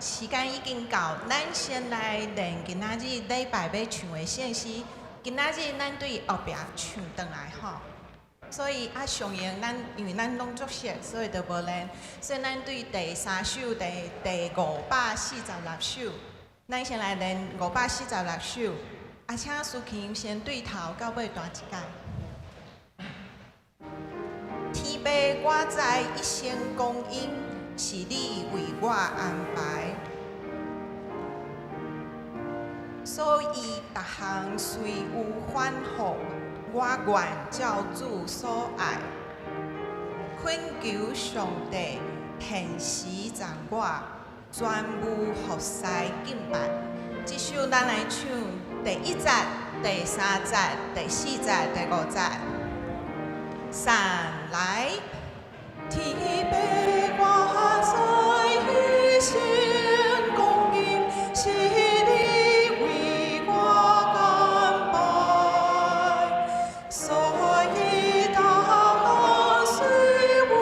时间已经到，咱先来练今仔日礼拜要唱的圣诗。今仔日咱对后壁唱转来吼，所以上演因为咱拢作熟，所以就无练。所以咱对第3首、第546首，咱先来练546首。请苏琴先对头到尾弹一届。天父，我知一生光阴是你为我安排，所以逐项虽有反复，我愿照主所爱。恳求上帝现时掌我，全无服侍敬拜。这首咱来唱第1节、第3节、第4节、第5节。3来，天父，我知一生光阴是你为我安排，所以逐项虽有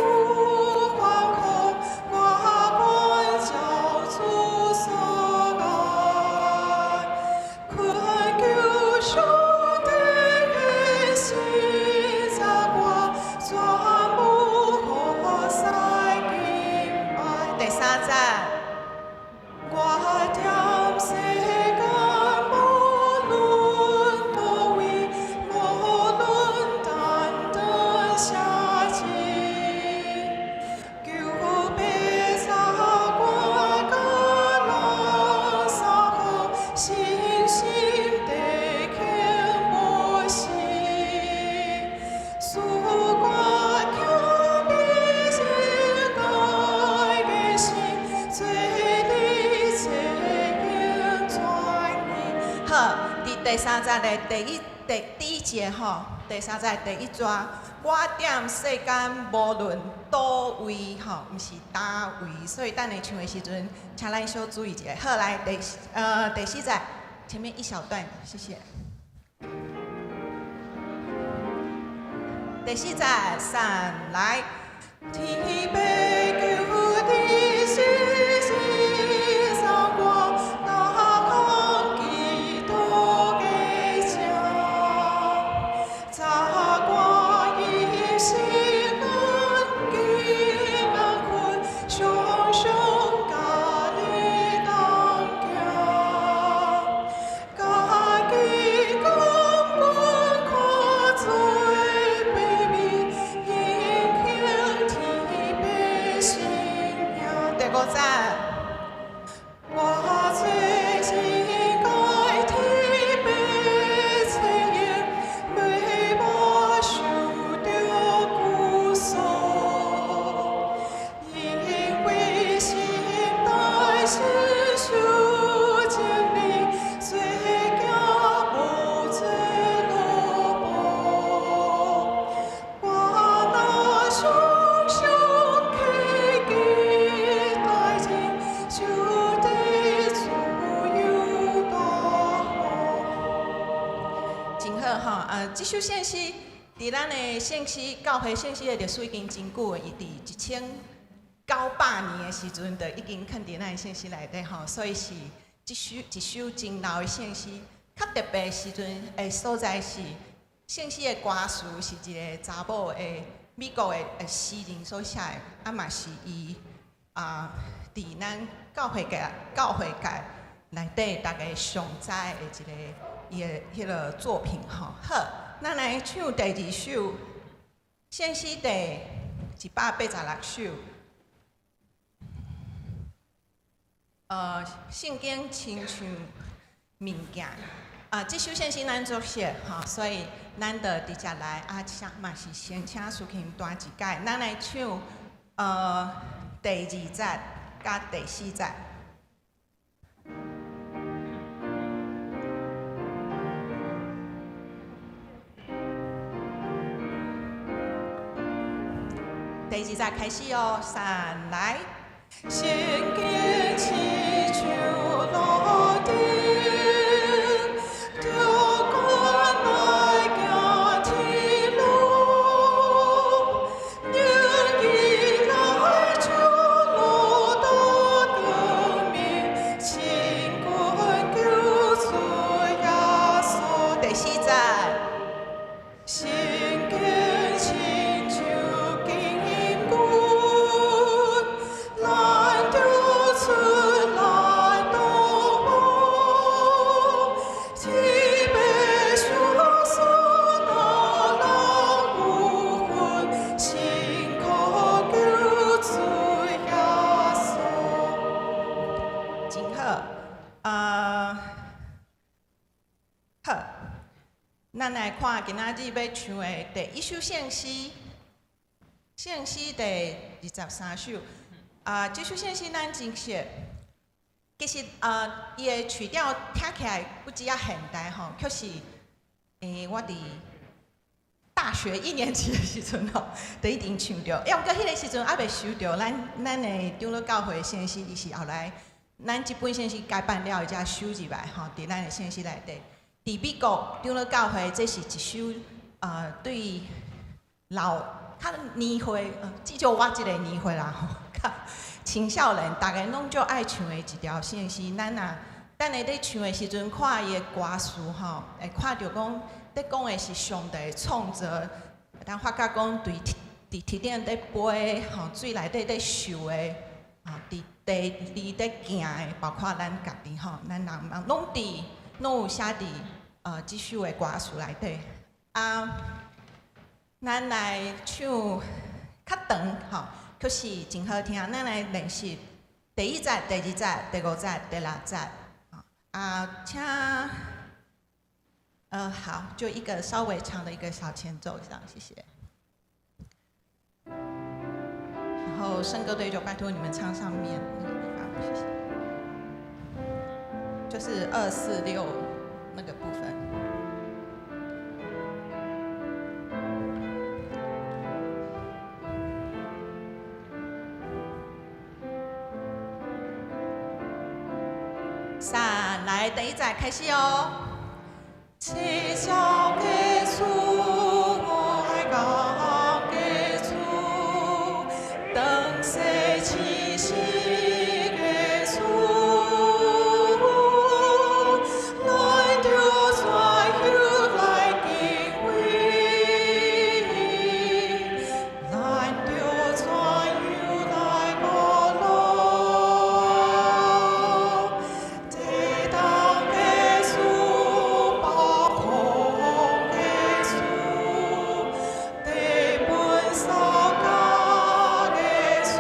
反复，我愿照主所爱。恳求上帝现时掌我，全部服侍敬拜。第3节，我踮世间无论多位，无论单等下情，求别察我甲人相好，心心地肯无心，使我强比心爱的心，做你切应全意。好，第3节的第1节吼，第3节第1节，我踮世间无论倒位吼，毋是倒位，所以等下唱的时阵，请咱小注意一下。好，来第4节前面一小段，谢谢。第4节3来，天父求你时时掌我，逐项祈祷的声，察我一生安静安困，常常甲你同行，家己甘愿看做卑微，应庆天父信仰。第5节。我最是该天父亲眼，为我受着苦楚，因为心内是受经历，最惊无罪落寞。我那常常祈求代志，就得自由大好。真好吼，这首圣诗伫咱的圣诗教会圣诗的历史已经真久，伊伫1900年的时阵，就已经藏伫咱的圣诗内底吼，所以是一首真老的圣诗。较特别的时阵的所在是，圣诗的歌词是一个查某的美国的诗人所写的，嘛是伊伫咱教会界内底大家上知的一个伊的迄个作品吼。好，咱来唱第2首圣诗第186首。圣经亲像物件。这首圣诗咱作熟吼，所以咱就直接来嘛是先请苏琴弹一届，咱来唱第2节甲第4节。第2节开始哦，3来。圣经亲像路灯，着我来行天路，迎伊来就路途好，好，咱来看今仔日要唱的第一首圣诗，圣诗第23首。这首圣诗咱真熟，其实伊的曲调听起来不只啊现代吼，却是我伫大学1年级的时阵吼，就一定唱着。毋过迄个时阵还袂收着咱的长老教会的圣诗，伊是后来咱即本圣诗改版了，才收入来吼，伫咱的圣诗内底。伫美国长老教会，这是一首对较年岁，至少我即个年岁啦吼，较青少年，逐个拢足爱唱的一条圣诗。咱会咧唱的时阵，看伊的歌词吼，会看到讲，咧讲的是上帝的创造，咱发觉讲伫铁顶咧飞吼，水内底咧受的，伫地里咧行的，包括咱家己吼，咱人拢有写伫即首的歌词内底。咱来唱较长吼，可是真好听。咱来练习第1节、第2节、第5节、第6节。请好，就一个稍微长的一个小前奏，这样谢谢。然后圣歌队就拜托你们唱上面那个地方，谢谢。就是2、4、6那个部分。3来，第1节开始哦。七小给主，我爱高给主，等谁七夕给主，来丢在又来敬畏，来丢在又来高楼，地当给主保护给主，地本扫家给主，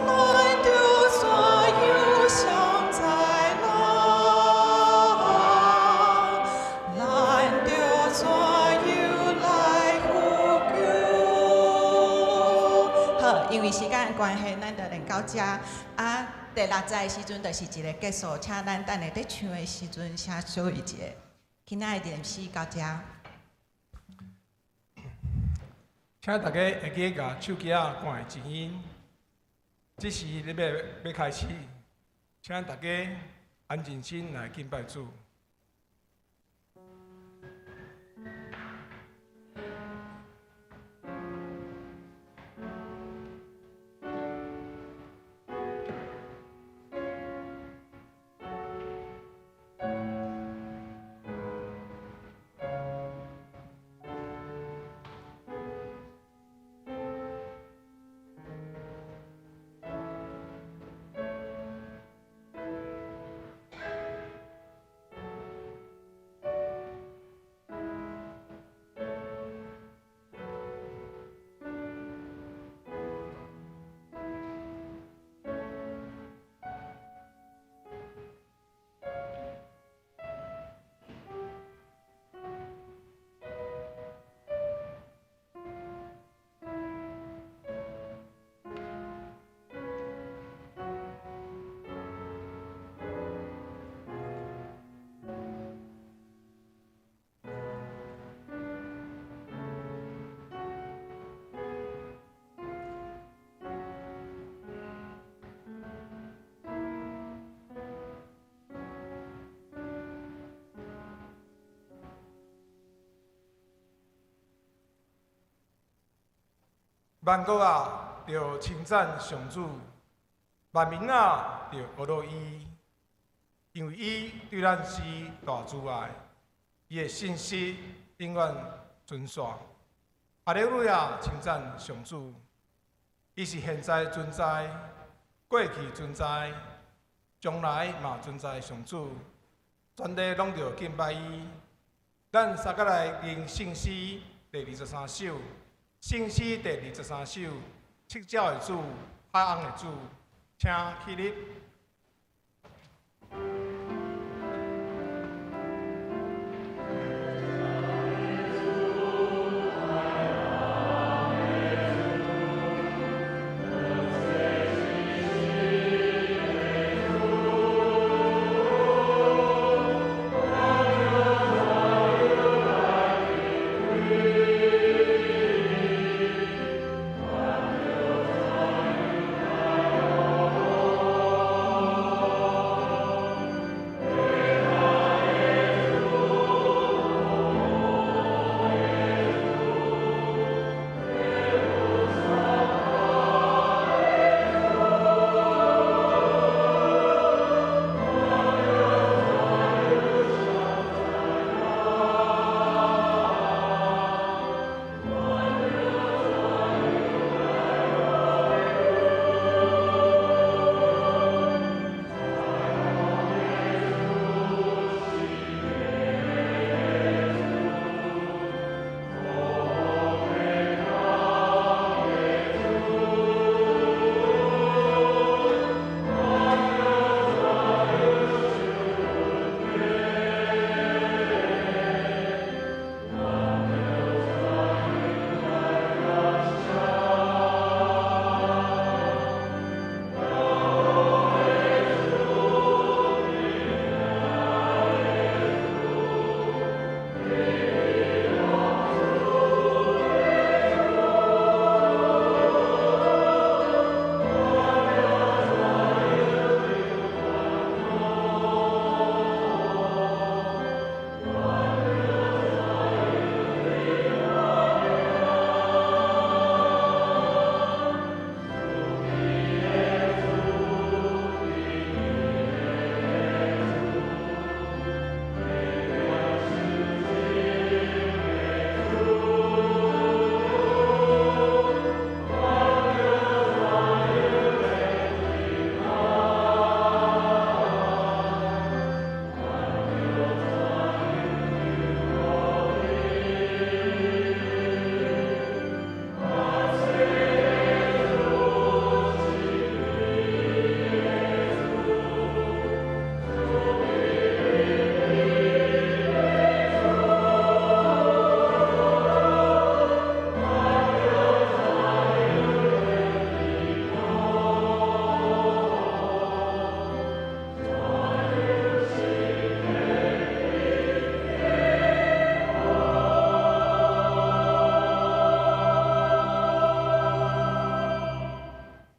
来丢在又想再来，来丢在又来呼救。好，因为时间的关系，咱就练到这。第6节的时阵，就是一个结束，请咱等下在唱的时阵写小一节。今仔的练习到这。请大家会记甲手机啊关的静音。这时你要开始，请大家安静心来敬拜主。万国啊，着称赞上主；万民啊，着学乐伊，因为伊对咱是大慈爱，伊的信息永远存续。哈利路亚，称赞上主！伊是现在存在、过去存在、将来嘛存在的上主，全地拢着敬拜伊。咱三个来念圣诗第23首。圣诗第23首，七鸟的主，海翁的主，请起立。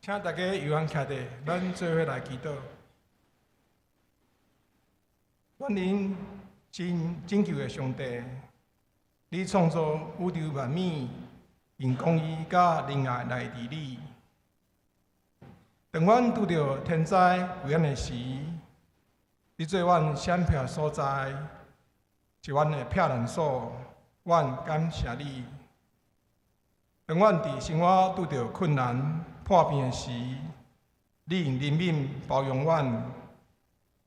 请大家由安徛地，咱做伙来祈祷。愿您真拯救的上帝，你创造宇宙万物，用公义甲仁爱来治理。当阮拄着天灾危险的时，你做阮闪避所在，是阮的避难所。阮感谢你。当阮伫生活拄着困难破病的时，你用怜悯包容阮，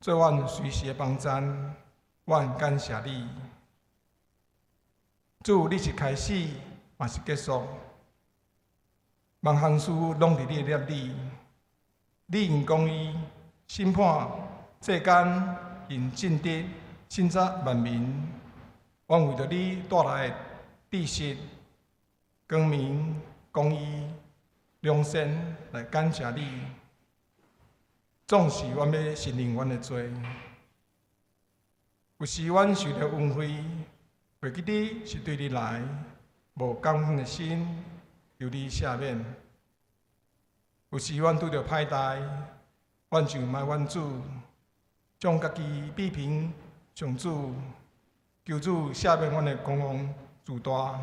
做阮随时的帮衬。阮感谢你。主，你是开始，也是结束，万项事拢伫你的粒里。你用公义审判世间，用正直审查万民。阮为着你带来的知识、光明、公义、良善来感谢你。总是阮要承认阮的罪，有时阮受着恩惠，袂记你是对你来，无感恩的心，由你赦免。有时阮拄着歹代，阮就卖阮主，将家己比评上主，求主赦免阮的狂妄自大。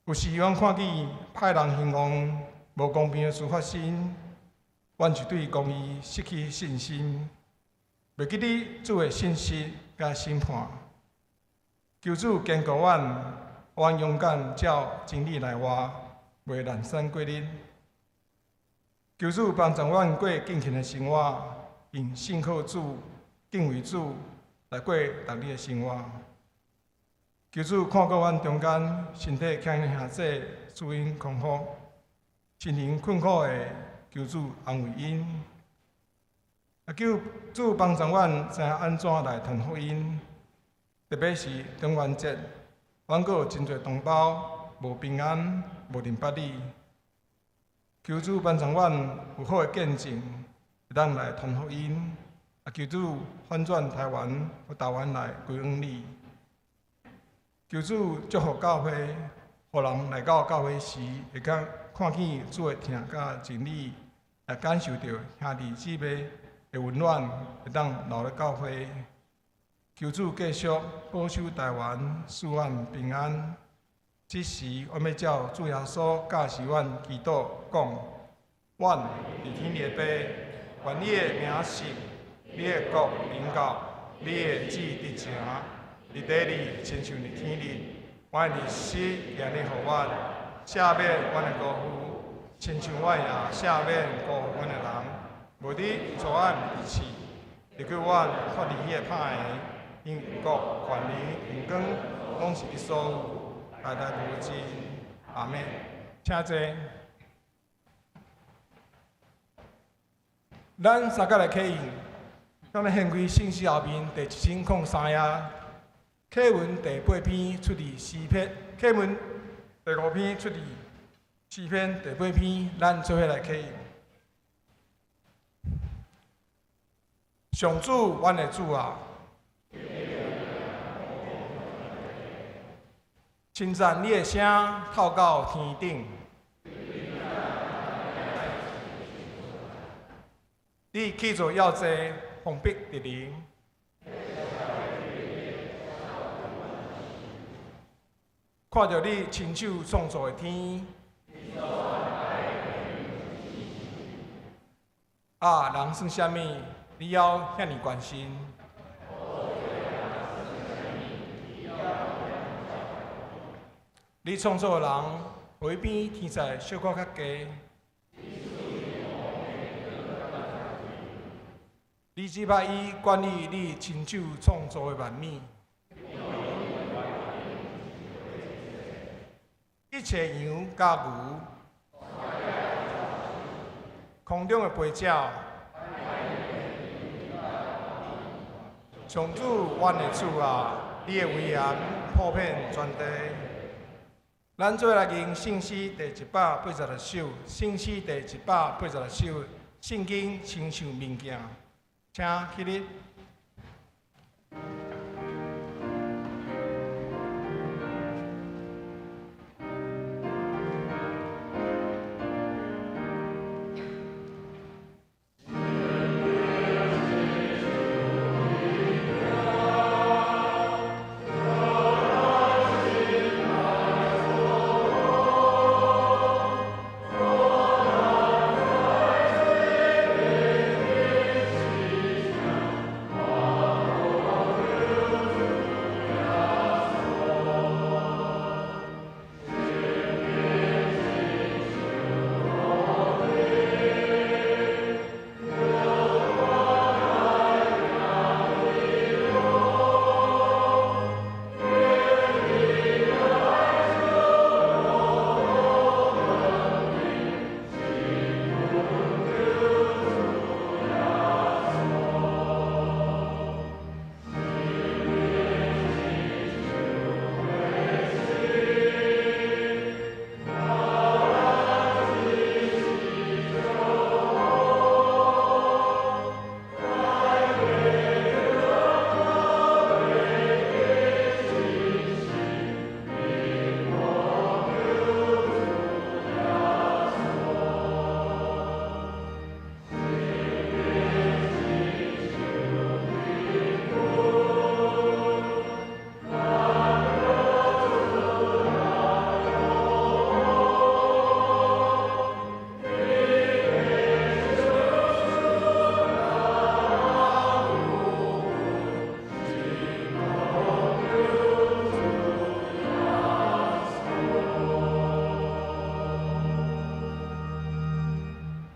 有时阮看见歹人兴旺、无公平的事发生，阮就对公义失去信心，袂记你主的信息甲审判。求主坚固阮，阮勇敢照真理来活，袂懒散过日。求主帮助阮过敬虔的生活，用信靠主、敬畏主来过逐日的生活。求主看顾阮中间身体强兄弟，赐因康复；心灵困苦的，求主安慰因，求主帮助阮知影安怎来传福音。特别是中元节，阮阁有真侪同胞无平安、无认捌你。求主帮助阮有好诶见证，会当来传福音。求主翻转台湾，互台湾来归向你。求主祝福教会，互人来到教会时，会甲看见主诶疼甲真理，也感受到兄弟姊妹诶温暖，会当留咧教会。求主继续保守台湾，使阮平安。此时，我要照主耶稣教示阮祈祷讲：阮伫天里的爸，愿你的名圣，你的国临到，你的旨得成。伫第二，亲像伫天里，阮的日时今日互阮，赦免阮的辜负，亲像阮也赦免辜负阮的人。无你带阮离弃，就叫阮脱离迄个歹的。因国、权力、荣光，拢是你所有，代代无尽。阿门。请坐。咱三甲来启应，咱来献开信息后面第1003页，启文第8篇出自诗篇，启文第5篇出自诗篇第8篇，咱做伙来启应。上主，阮的主啊！称赞你的声透到天顶，你去做要济，封闭敌人。看着你亲手创造的天，人算啥物？你要遐尼关心？你创造的人，互伊比天才小可较低。你只捌伊管理你亲手创造的万物。一切羊甲牛，空中的飞鸟，上主，阮的主啊，你的威严普遍全地。咱做来念圣诗第186首，圣诗第186首，圣经亲像物件，请起立。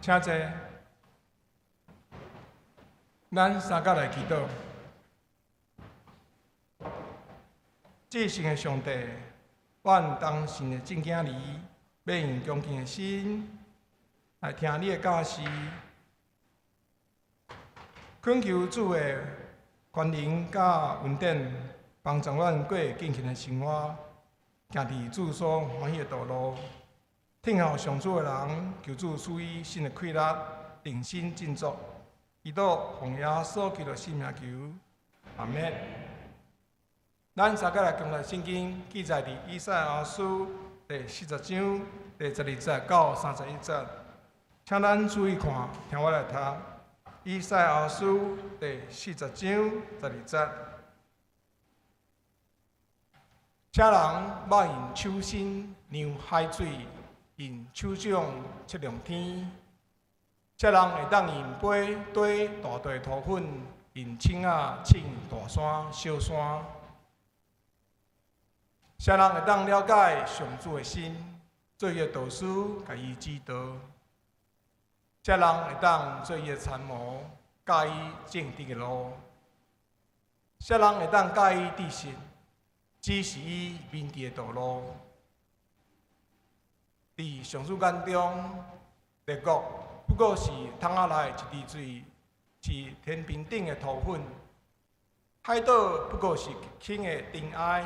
请坐，咱三甲来祈祷。至圣的上帝，阮当信的正经儿，要用恭敬的心，来听你的教示，恳求主的权能甲稳定，帮助阮过敬虔的生活，行伫主所欢喜的道路。听候上主的人，求主赐予新的气力，定心振作，祈祷奉耶稣基督圣名求，阿免。咱三个来共读圣经，记载伫以赛亚书第40章第12节到31节，请咱注意看，听我来读。以赛亚书第40章12节，这人肉用手心量海水，用手掌测量天。这人会当用杯堆大地土粉，用秤仔称大山小山。这人会当了解上主的心，做伊的导师，甲伊指导。这人会当做伊的参谋，教伊正直的路；这人会当教伊知识，指示伊面直的道路。伫上主眼中，列国不过是桶仔内一滴水，是天平顶的土粉；海岛不过是轻的尘埃。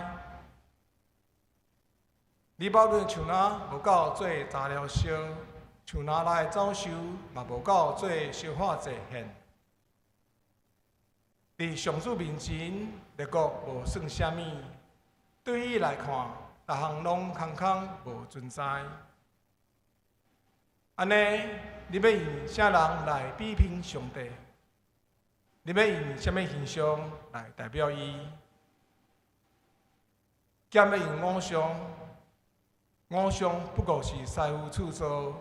李宝润像哪无够做杂料烧，像哪内走收嘛无够做烧化祭献。伫上主面前，列国无算啥物，对伊来看，逐项拢空空无存在。安尼，你要用啥人来比拼上帝？你要用啥物形象来代表伊？兼要用偶像？偶像不过是师傅制造，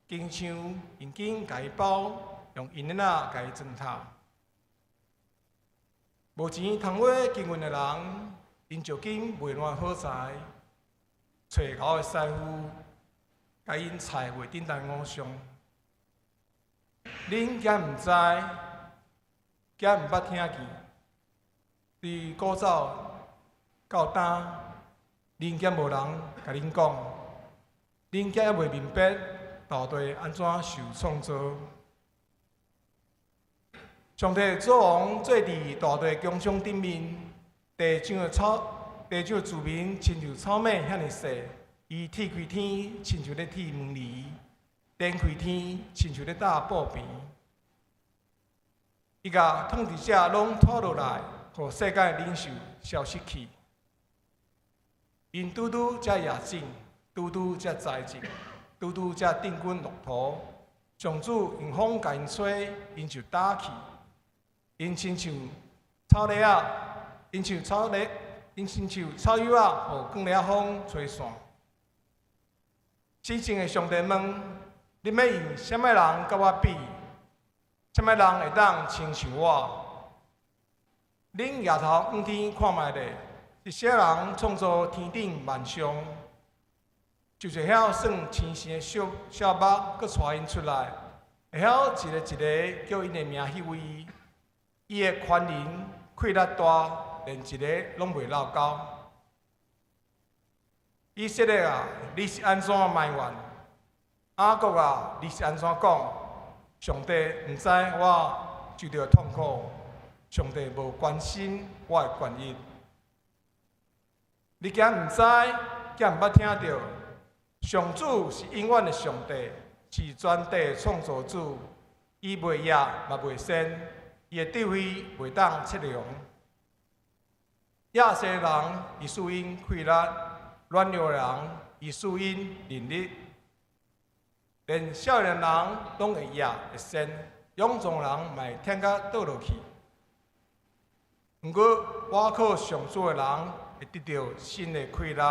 经常用紧甲伊包，用银链仔甲伊装塔。无钱通买经运的人，因就紧卖烂好财，找头的师傅，甲因菜袂顶当偶像。恁敢毋知，敢毋捌听见？伫古早到今，恁敢无人甲恁讲？恁敢还袂明白大地安怎受创造？上帝做王坐伫大地穹苍顶面，地上的子民亲像草莓遐尼细，伊铁开天，亲像咧铁门梨；展开天，亲像咧搭布片。伊甲统治者拢拖落来，互世界领袖消失去。因拄拄才野种。拄拄才栽种，拄拄才定根落土。上主用风甲因吹，因就打去。因亲像草粒仔，因像草叶仔，互光粒风吹散。真正的上帝问：你要用啥物人甲我比？啥物人会当亲像我？恁抬头往天看觅咧，是啥人创造天顶万象？就是晓算星星的小目，佮带因出来，会晓一个一个叫因的名迄位。伊的权能气力大，连一个拢袂落高。以色列啊，你是安怎埋怨？雅各啊，你是安怎讲？上帝毋知我受着痛苦，上帝无关心我的权益。你敢毋知？敢毋捌听到？上主是永远的上帝，是全地创造主。伊袂夜，嘛袂先，伊的智慧袂当测量。亚些人伊赐因气力，软弱人伊赐因能力。连少年人拢会夜会先，勇壮人嘛会疼甲倒落去。毋过，我靠上主的人会得到新的气力，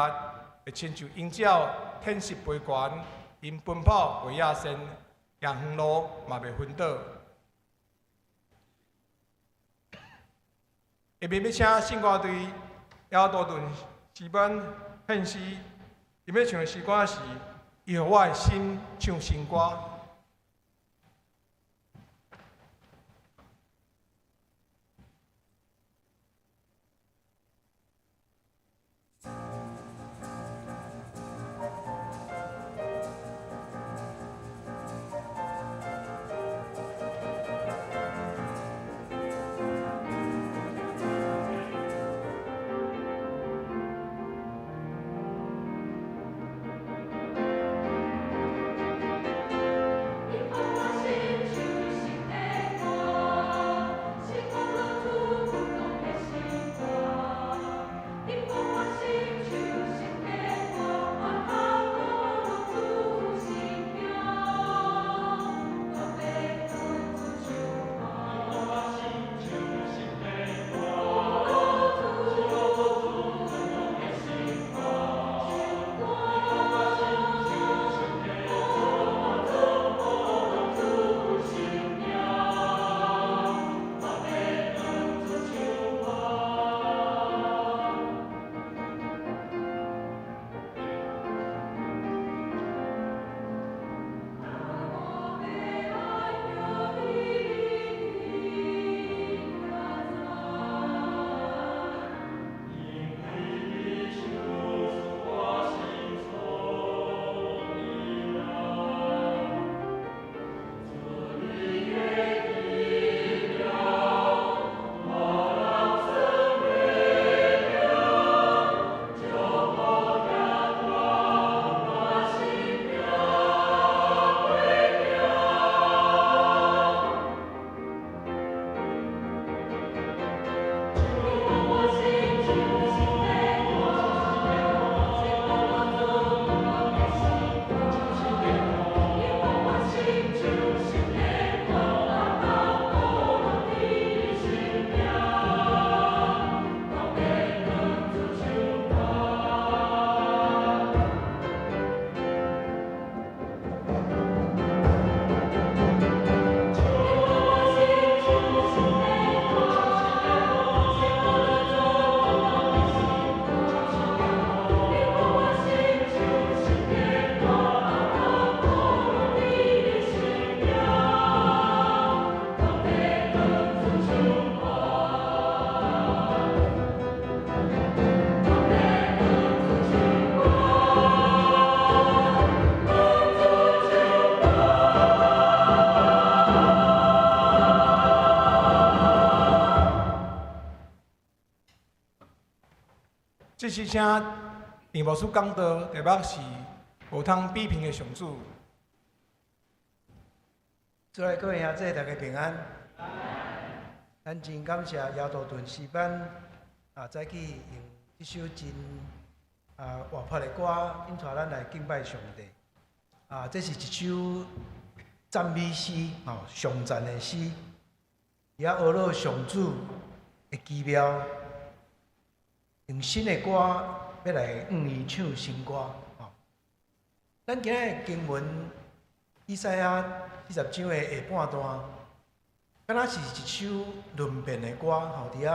会亲像鹰鸟。天势飞悬，因奔跑为野生，行远路嘛袂昏倒。下面要请信歌队姚多顿诗班献诗，伊要唱的诗歌是《伊互我的心唱新歌》。是啥？定无书讲道，题目是无通比拼的上主。诸位各位兄弟，大家平安。咱真感谢姚道顿诗班早起用一首真活泼的歌，引带咱来敬拜上帝。这是一首赞美诗，上赞的诗，也学了上主的奇妙，用新的歌要来伊唱新歌。咱今日经文以赛亚40章的下半段，敢若是一首论辩的歌，伫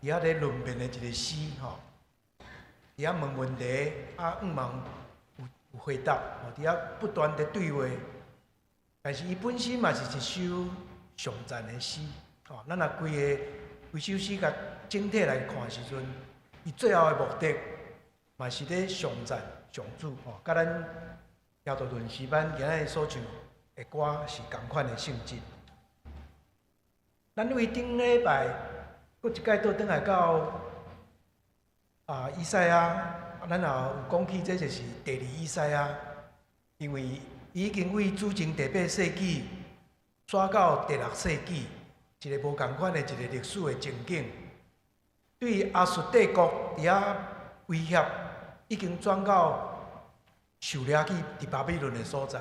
遐咧论辩的一个诗，伫遐问问题，毋茫有回答，伫遐不断的对话。但是伊本身嘛是一首上赞的诗，咱若规首诗甲整体来看时阵，伊最后的目的嘛是咧上赞上主，甲咱姚道顿诗班今日所唱的歌是同款的性质。咱为顶礼拜，搁一摆倒转来到以赛亚，咱也有讲起，这就是第二以赛亚，因为伊已经为主前第8世纪刷到第6世纪，一个无同款的一个历史的情景。对亚述帝国伫遐威胁，已经转到受掠去伫巴比伦的所在。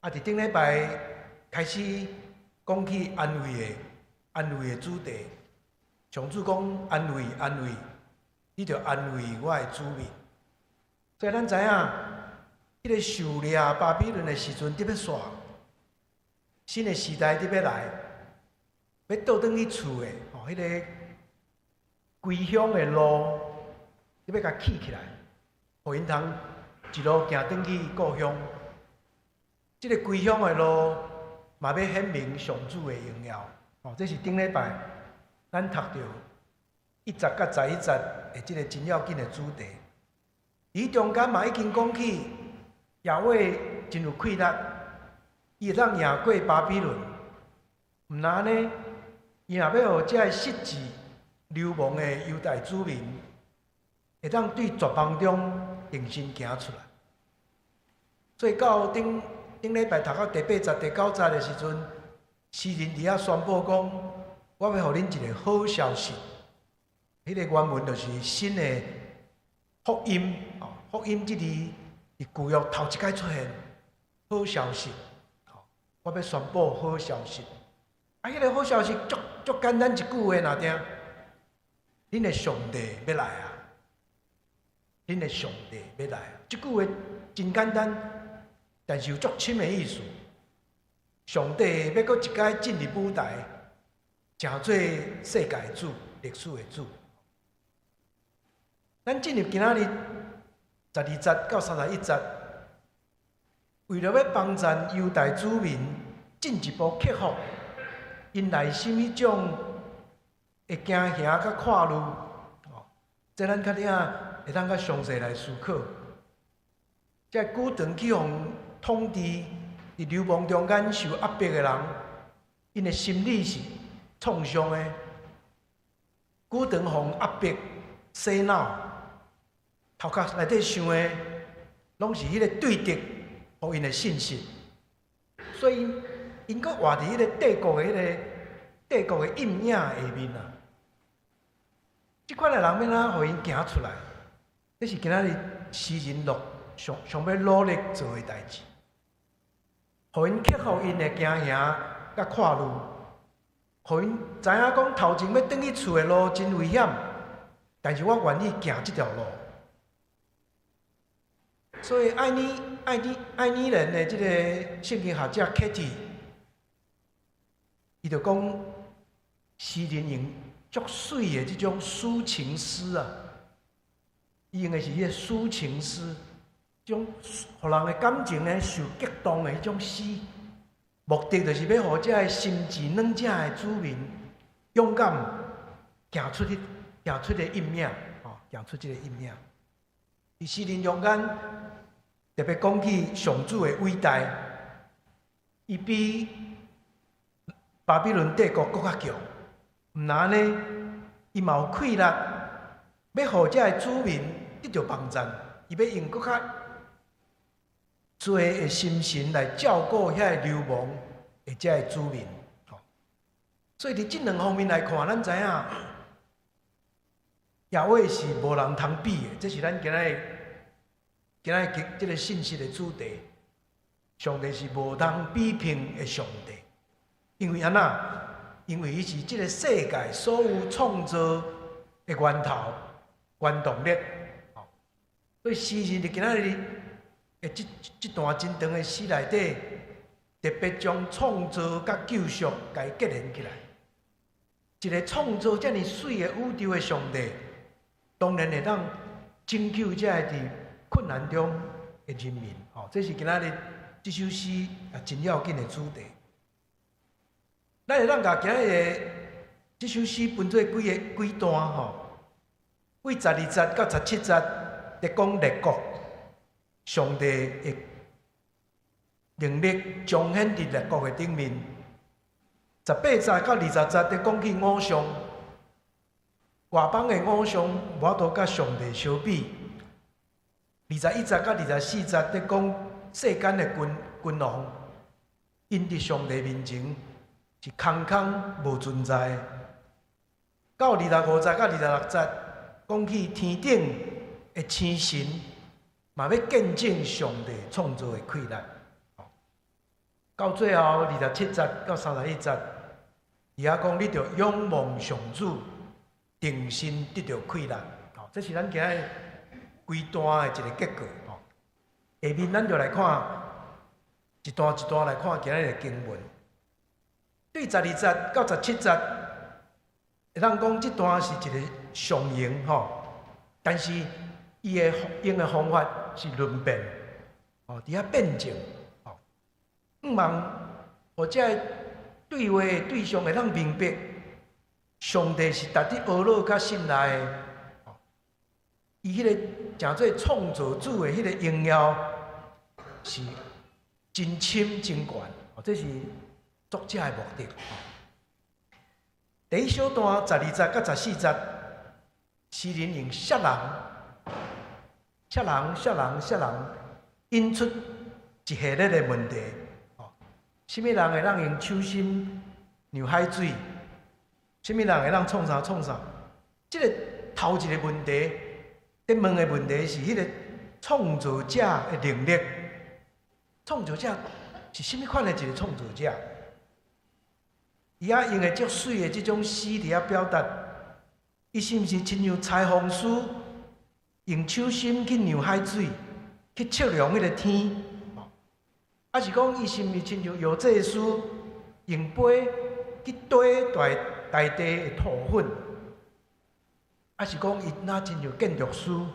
伫顶礼拜开始讲起安慰的主题。上主讲安慰，你着安慰我的子民。所以咱知影，迄个受掠巴比伦的时阵伫要煞，新的时代伫要来，要倒转去厝的，迄个归乡的路，你要甲起起来，互因通一路行转去故乡。这个归乡的路，嘛要显明上主的荣耀。这是顶礼拜咱读到1节到11节的这个真要紧的主题。伊中间嘛已经讲起，耶和华真有气力，伊会当赢过巴比伦。毋然呢，伊若要互这失志流亡的犹大子民，会当对绝望中重新行出来。所以到顶礼拜读到第8节、第9节的时阵，诗人伫遐宣布讲：我要互恁一个好消息。迄个原文就是新的福音，福音这字伫旧约头一摆出现，好消息。我要宣布好消息。迄个好消息足简单一句话若听，恁的上帝要来啊！恁的上帝要来啊！这句话真简单，但是有足深的意思。上帝要搁一摆进入舞台，成做世界的主、历史的主。咱进入今仔日12节到31节，为了要帮助犹大子民进一步克服因内心迄种会惊吓甲看路，这咱较领会当较详细来思考。这久长去互统治伫流亡中间受压迫的人，因的心理是创伤的，久长互压迫洗脑。头壳内底想的，拢是迄个对敌，互因的信息，所以因搁活伫迄个帝国的阴影下面啊。即款的人要哪互因行出来？这是今仔日诗人上要努力做的代志，互因克服因的惊吓甲看路，互因知影讲头前要转去厝的路真危险，但是我愿意行这条路。所以爱尼人的这个圣经学者 Katie， 伊就讲诗人用足水的这种抒情诗啊，伊用的是迄个抒情诗，种互人的感情呢受激动的迄种诗，目的就是要互这心智软正的子民勇敢行出个阴影，行出这个阴影。伫诗人中间特别讲起上主的伟大，伊比巴比伦帝国更较强。毋然呢，伊嘛有气力，要互遮个子民得到帮赞，伊要用搁较多的心神来照顾遐个流亡的遮个子民。所以伫即两方面来看，咱知影耶和华是无人通比的，这是咱今日即个信息的主题。上帝是无通比拼的上帝，因为安那？因为伊是即个世界所有创造的源头、原动力。所以诗人伫今仔日的即段真长的诗内底，特别将创造甲救赎甲伊结连起来。一个创造遮尔水的宇宙的上帝，当然会当拯救遮个伫困难中的人民。这是今仔日即首诗真要紧的主题。咱会当甲今日的即首诗分做几段为12节到17节伫讲列国，上帝的能力彰显伫列国的顶面。18节到20节伫讲起偶像，外邦的偶像无法度甲上帝相比。21节到24节伫讲世间的君王，因伫上帝面前是空空无存在。到25节到26节讲起天顶的星神，嘛要见证上帝创造的快乐。到最后27节到31节，伊也讲你着仰望上主，定心得到快乐。这是咱今日规段的一个结果。下面咱就来看一段一段来看今日的经文。对12节到17节，会当讲这段是一个上行但是伊的用的方法是论辩伫遐辩证毋望或者对话的对象会当明白，上帝是值得懊恼甲信赖的。伊迄个诚做创造主的迄个荣耀是真深真悬，这是作者的目的。第一小段12节到14节，诗人用色人引出一系列的问题。什么人会当用手心流海水？什么人会当创啥？这个头一个问题，在问的问题是迄个创造者的能力。创造者是甚物款的一个创造者？伊用的足水的这种诗伫遐表达，伊是毋是亲像裁缝师用手心去量海水，去测量迄个天？还是讲伊是毋是亲像药剂师用杯去堆大地的土粉？还是讲伊若亲像建筑师伫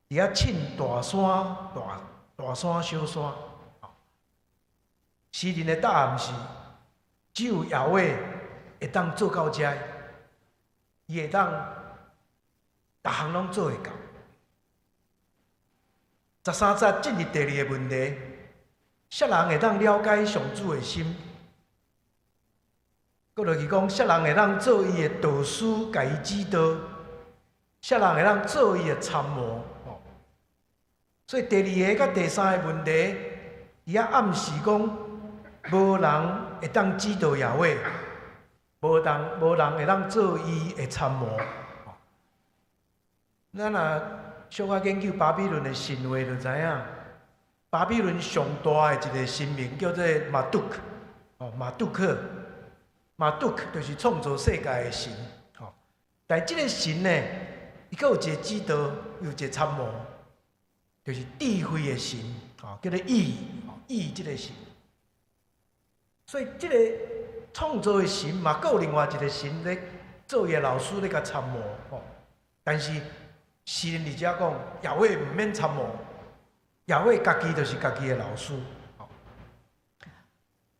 遐称大山、小山？诗人的答案是：只有耶和华会当做到遮，伊会当逐项拢做会到。13节进入第二个问题。色人会当了解上主的心，搁落去讲色人会当做伊的导师，甲伊指导；色人会当做伊的参谋。所以第二个甲第三个问题，伊也暗示讲，无人会当指导耶和华，无人会当做伊的参谋。咱若小可研究巴比伦的神话，就知影。巴比伦上大的一个神明叫做马杜克，马杜克就是创造世界的神。但这个神呢，伊阁有一个指导，有一个参谋，就是智慧的神，叫做意这个神。所以这个创造的神嘛，阁有另外一个神咧做伊的老师咧甲参谋。但是诗人伫遮讲，耶和华毋免参谋。耶和华家己就是家己的老师。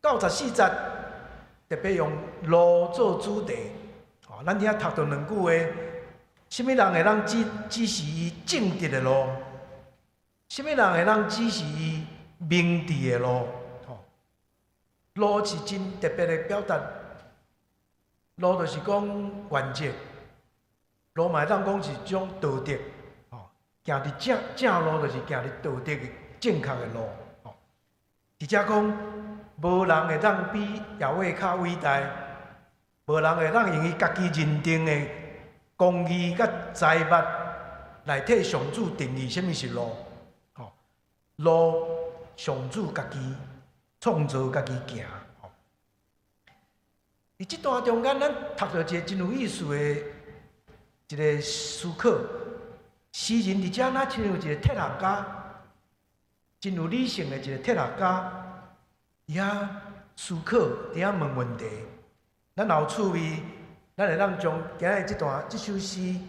到14节特别用路做主题。咱遐读到两句话：什么人会当指示伊正直的路？什么人会当指示伊明智的路？路是真特别的表达。路就是讲原则，路嘛当讲是一种道德，吼，行伫正路就是行伫道德的正确的路，吼。而且讲，无人会当比耶和华较伟大，无人会当用伊家己认定的公义甲财物来替上主定义什么是路，吼，路上主家己创造家己行。伫即段中间，咱读到一个真有意思的一个思考。诗人伫遮若亲像一个哲学家，真有理性的一个哲学家，伊遐思考，伫遐问问题。咱也有趣味，咱会当将今日即首诗，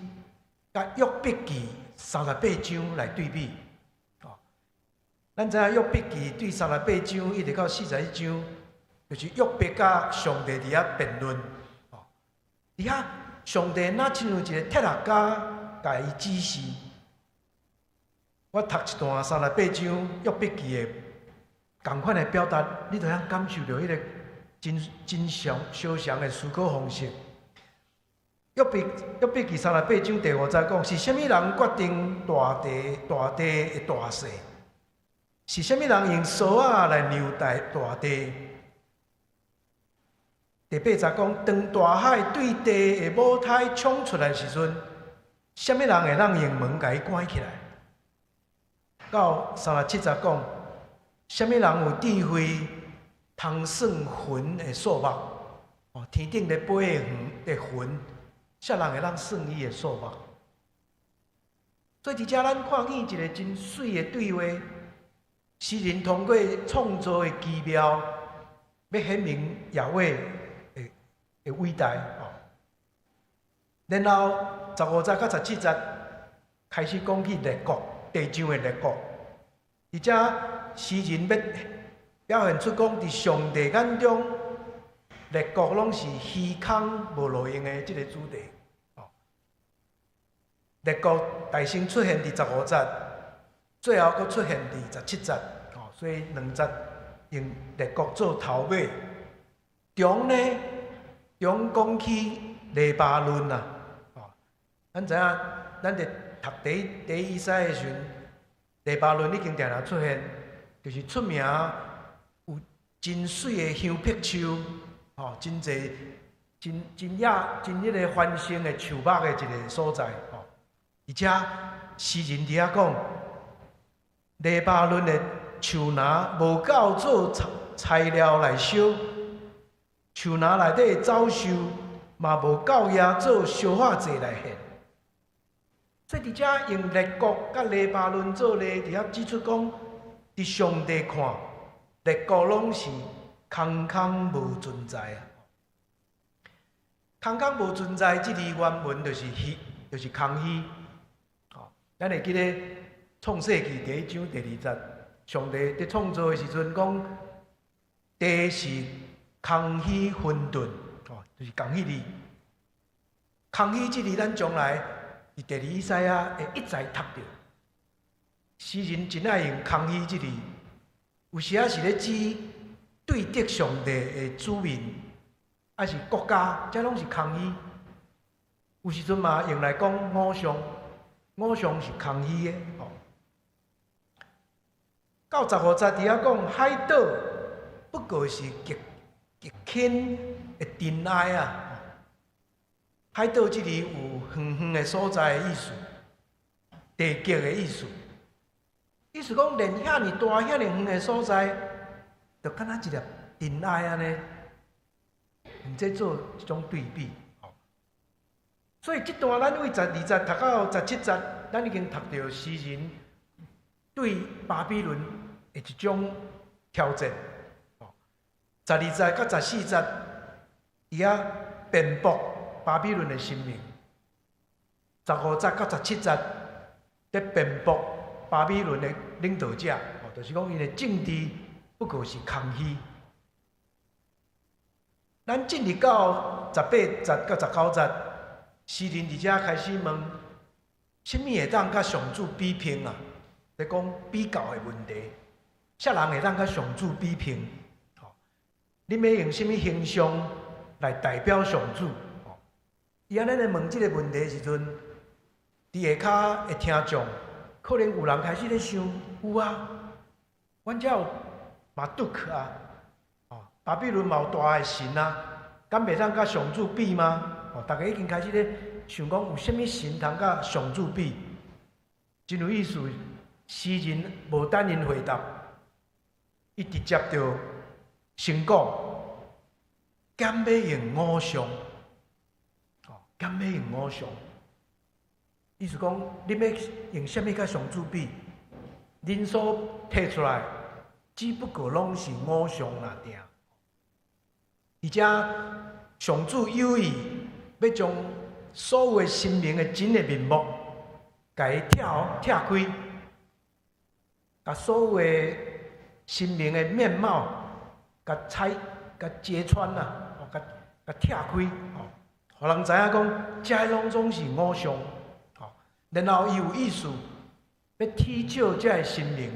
甲约伯记38章来对比。咱知影约伯记对38章一直到41章。就是约伯甲上帝伫遐辩论，伫遐上帝若亲像一个哲学家，甲伊指示。我读一段38章约伯记的同款的表达，你就通感受到迄个真相常的思考方式。约伯记38章第5节讲：是虾米人决定大地的大小？是虾米人用扫把来量大地？第8节讲，当大海对地的母胎冲出来的时阵，什么人会当用门甲伊关起来？到37节讲，什么人有智慧，通算云的数目？哦，天顶咧飞的云，啥人会当算伊的数目？所以伫遮咱看见一个真水的对话，诗人通过创造的奇妙，要显明耶和华的伟大哦，然后15节到17节开始讲起列国地上的列国，而且诗人要表现出讲，伫上帝眼中，列国拢是虚空无路用的即个主题哦。列国大声出现伫15节，最后佫出现伫17节哦，所以2节用列国做头尾，中呢？中讲起黎巴嫩啊，咱知影，咱伫读第一以西的时阵，黎巴嫩已经定定出现，就是出名有真水的香柏树，吼，真侪真迄个繁盛的树木的一个所在，吼。而且诗人伫遐讲，黎巴嫩的树林无够做材料来烧。树林内底的走兽嘛无够野做烧化剂来献，所以伫遮用列国甲黎巴嫩做例，伫遐指出讲，伫上帝看，列国拢是空空无存在啊！空空无存在，即字原文就是虚，就是空虚。哦，咱会记得创世纪第1章第2节，上帝伫创造的时阵讲，地是空虚混沌，哦，就是空虚字。空虚即字，咱将来伫第2以西啊会一再读到。诗人真爱用空虚即字，有时啊是咧指对敌上帝的子民，还是国家，这拢是空虚。有时阵嘛用来讲偶像，偶像是空虚的。哦，到15节伫遐讲海岛，不过是极轻的尘埃啊！海岛即字有远远的所在的意思，地极的意思。意思讲，连遐尼大、遐尼远的所在，就敢若一粒尘埃安尼，用这做一种对比。所以这段咱为12节读到17节，咱已经读到诗人对巴比伦的一种挑战。12节到14节，伊遐辩驳巴比伦的生命；15节到17节，在辩驳巴比伦的领导者，就是讲伊的政治不过是空虚。咱进入到18节到19节，诗人伫遮开始问：什么会当甲上主比拼啊？在讲比较的问题，啥人会当甲上主比拼？你要用什么形象来代表上主？伊安尼咧问即个问题的时阵，伫下骹的听众，可能有人开始咧想：有啊，阮遮有马杜克啊，巴比伦嘛有大个神啊，敢袂当甲上主比吗？大家已经开始咧想讲，有啥物神通甲上主比？真有意思。诗人无等因回答，伊直接就先讲：敢要用偶像？敢要用偶像？意思讲，你要用啥物甲上主比？恁所摕出来，只不过拢是偶像啦，定。而且上主有意要将所有的生命的真的面目，甲伊拆开，甲所有的生命的面貌，甲揭穿啦，甲拆开，互人知影讲，这拢总是偶像。然后伊有意思，要剔笑这个生命。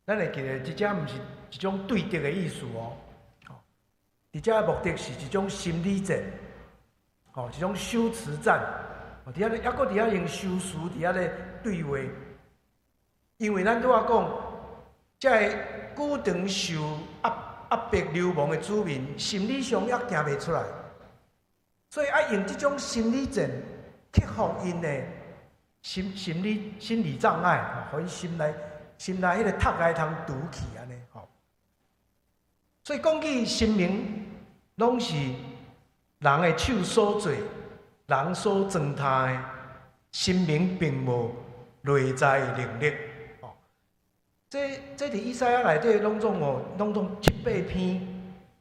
咱会记得，即只毋是一种对敌的意思哦。伫遮的目的是一种心理战，一种修辞战。伫遐咧，抑搁伫遐用修辞伫遐咧对话。因为咱拄仔讲，这个久长受压迫流亡的子民，心理上抑行袂出来，所以爱用即种心理战克服因的心理障碍，互因心内迄个塔爱通堵起安尼。所以讲起生命，拢是人的手所做，人所践踏的，生命并无内在能力。这伫以赛亚内底拢总7、8篇，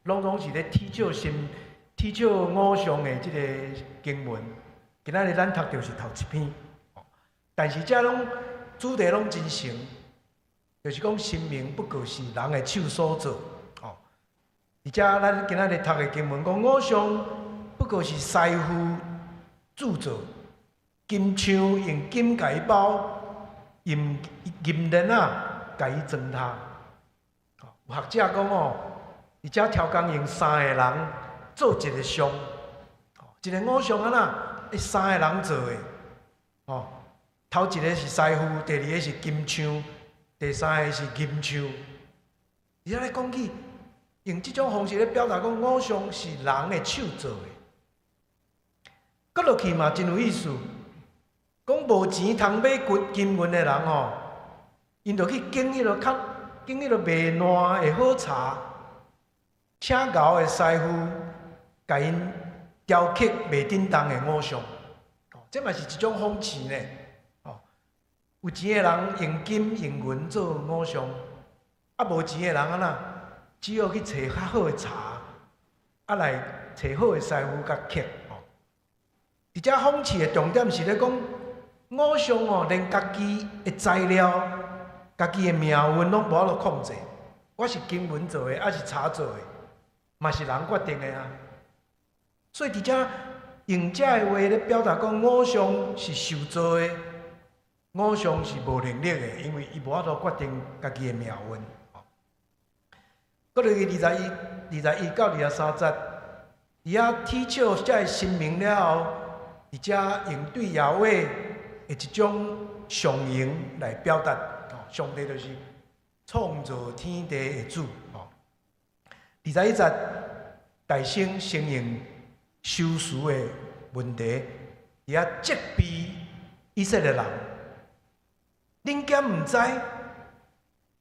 拢总是咧剔笑偶像的即个经文。今仔日咱读到是头1篇，但是遮拢主题拢真成，就是讲生命不过是人的手所做。而且咱今仔日读的经文讲，偶像不过是师傅铸造，金枪用金甲伊包，用银链甲伊装它。有学者讲而且超工用3个人做一个像，一个偶像3个人做的。头一个是师傅，第二个是金枪，第三个是银枪。而且咧讲起。用这种方式来表达讲，偶像是人的手做的。搁落去嘛，真有意思。讲无钱通买金银的人因就去拣迄个卖烂的好茶，请教的师傅，甲因雕刻袂叮当的偶像。这嘛是一种讽刺呢。有钱的人用金用银做偶像，无钱的人只要去找较好的茶，来找好的师傅甲刻。而且讽刺的重点是咧讲，偶像连家己的材料、家己的命运拢无法度控制。我是金银做的，还是茶做的，嘛是人决定的啊。所以伫遮用这个话咧表达讲，偶像是受造的，偶像是无能力的，因为伊无法度决定家己的命运。搁落去21到23节，伊剔笑这个生命了后，而且用对耶和华的一种上形来表达，上帝就是创造天地的主。21节，大声承认修辞的问题，伊责备以色列人，恁敢毋知？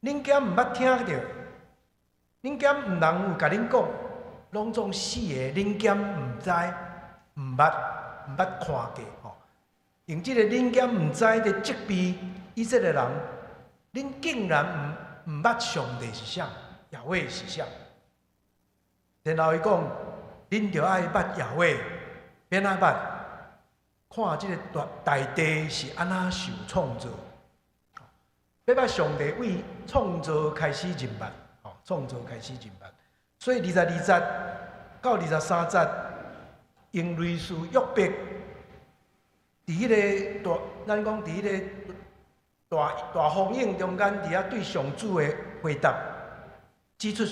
恁敢毋捌听着？恁敢毋人有甲恁讲，拢总死的，恁敢毋知、毋捌看过？用即个恁敢毋知的责备以色列人，恁竟然毋捌上帝是啥，耶和华是啥？然后伊讲，恁着爱捌耶和华，免啊捌？看即个大地是安怎受创造，要捌上帝为创造开始认捌。创造开始认捌，所以22节到23节，用类似约伯，伫迄个咱讲伫迄个大风影中间，伫遐对上主的回答，指出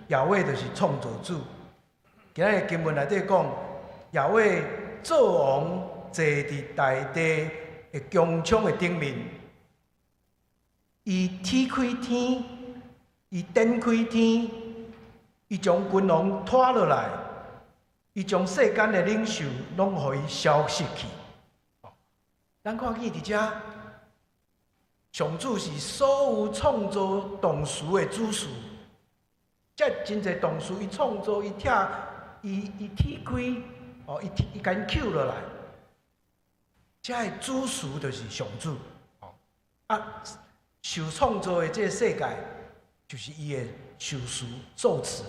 耶和华就是创造主。今日经文内底讲，耶和华做王坐伫大地的强冲的顶面，伊踢开天，伊展开天，伊将君王拖落来，伊将世间的领袖拢互伊消失去。咱看见伫遮，上主是所有创造动词的主事，遮真侪动词，伊创造，伊拆，伊踢开，伊甲因扣落来。遮的主事就是上主，受创造的这个世界，就是伊的受词、受词，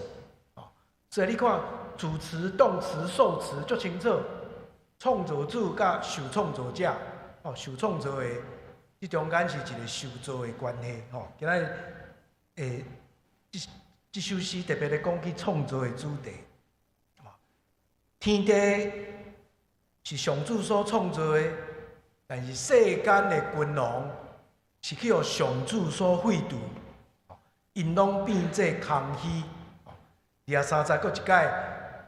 所以你看主词、动词、受词足清楚，创造主甲受创造者，受创造的，这中间是一个受造的关系，今仔这首诗特别咧讲起创造的主题，天地是上主所创造的，但是世间的君王是去互上主所废除，因拢变做空虚。27搁一届，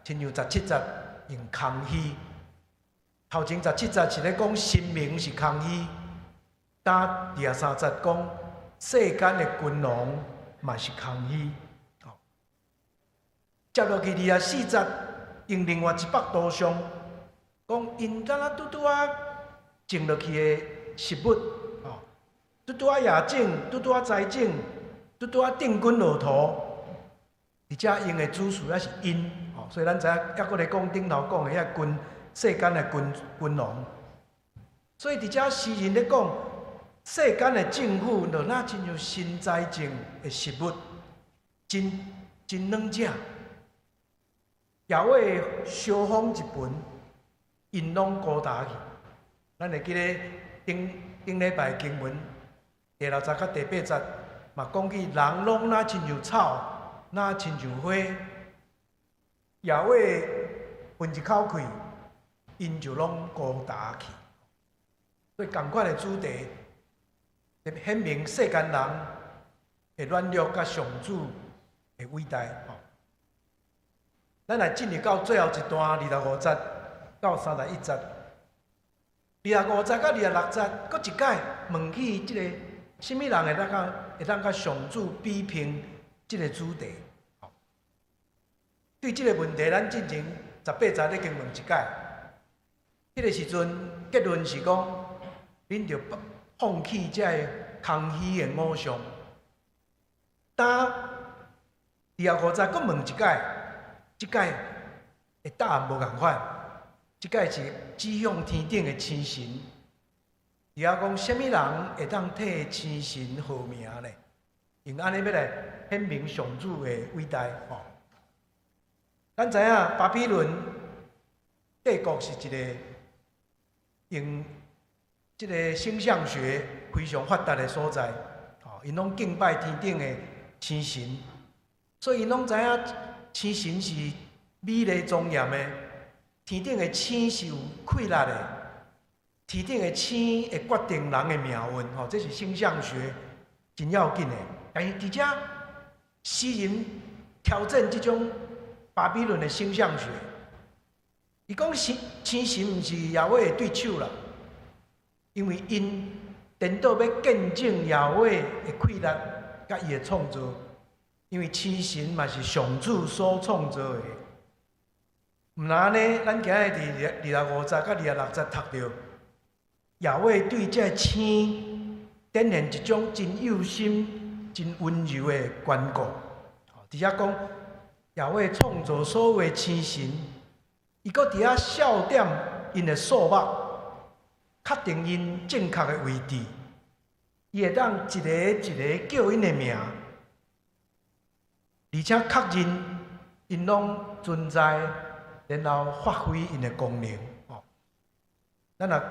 亲像17节用空虚。头前17节是咧讲生命是空虚，但23节讲世间的君王嘛是空虚。接落去24节用另外一百度上，讲因敢若拄种落去的食物，拄野种，拄栽种，拄定菌落土，而且用的主词也是因，所以咱知影还搁咧讲顶头讲的遐世间的君王，所以伫遮诗人咧讲世间的政府，就那亲像新栽种的食物，真软者。也为烧风一盆，因拢孤单去。咱会记咧顶礼拜经文第60节甲第8节，嘛讲起人拢那亲像草，那亲像花，也为分一口气，因就拢孤单去。所以同款的主题，特别显明世间人会软弱甲上主的伟大。咱来进入到最后一段25节到31节，25节到26节，搁一解问起即个什么人会当甲上主比拼即个主题。对即个问题，咱进前18节已经问一解。迄个时阵结论是讲，恁着放弃这个空虚的偶像。但25节搁问一解。即届的答案无共款，即届是指向天顶的星神。伊也讲，什么人会当替星神号名呢？用安尼要来显明上主的伟大。咱知影巴比伦帝国是一个用即个星象学非常发达的所在，因拢敬拜天顶的星神，所以因拢知影。星神是美丽庄严的，天顶的星是有气力的，天顶的星会决定人的命运，这是星象学真要紧的。但是伫遮，诗人挑战这种巴比伦的星象学，伊讲星神毋是耶和华的对手啦，因为因颠倒要见证耶和华的气力甲伊的创造。因为星神嘛是上主所创造的，毋然呢，咱今日伫25节到26节读到，耶和华对这星展现一种真有心、真温柔的关顾。伫遐讲，耶和华创造所有的星神，伊搁伫遐笑点因的数目，确定因正确的位置，伊会当一个一个叫因的名。而且确认因拢存在，然后发挥因的功能。咱若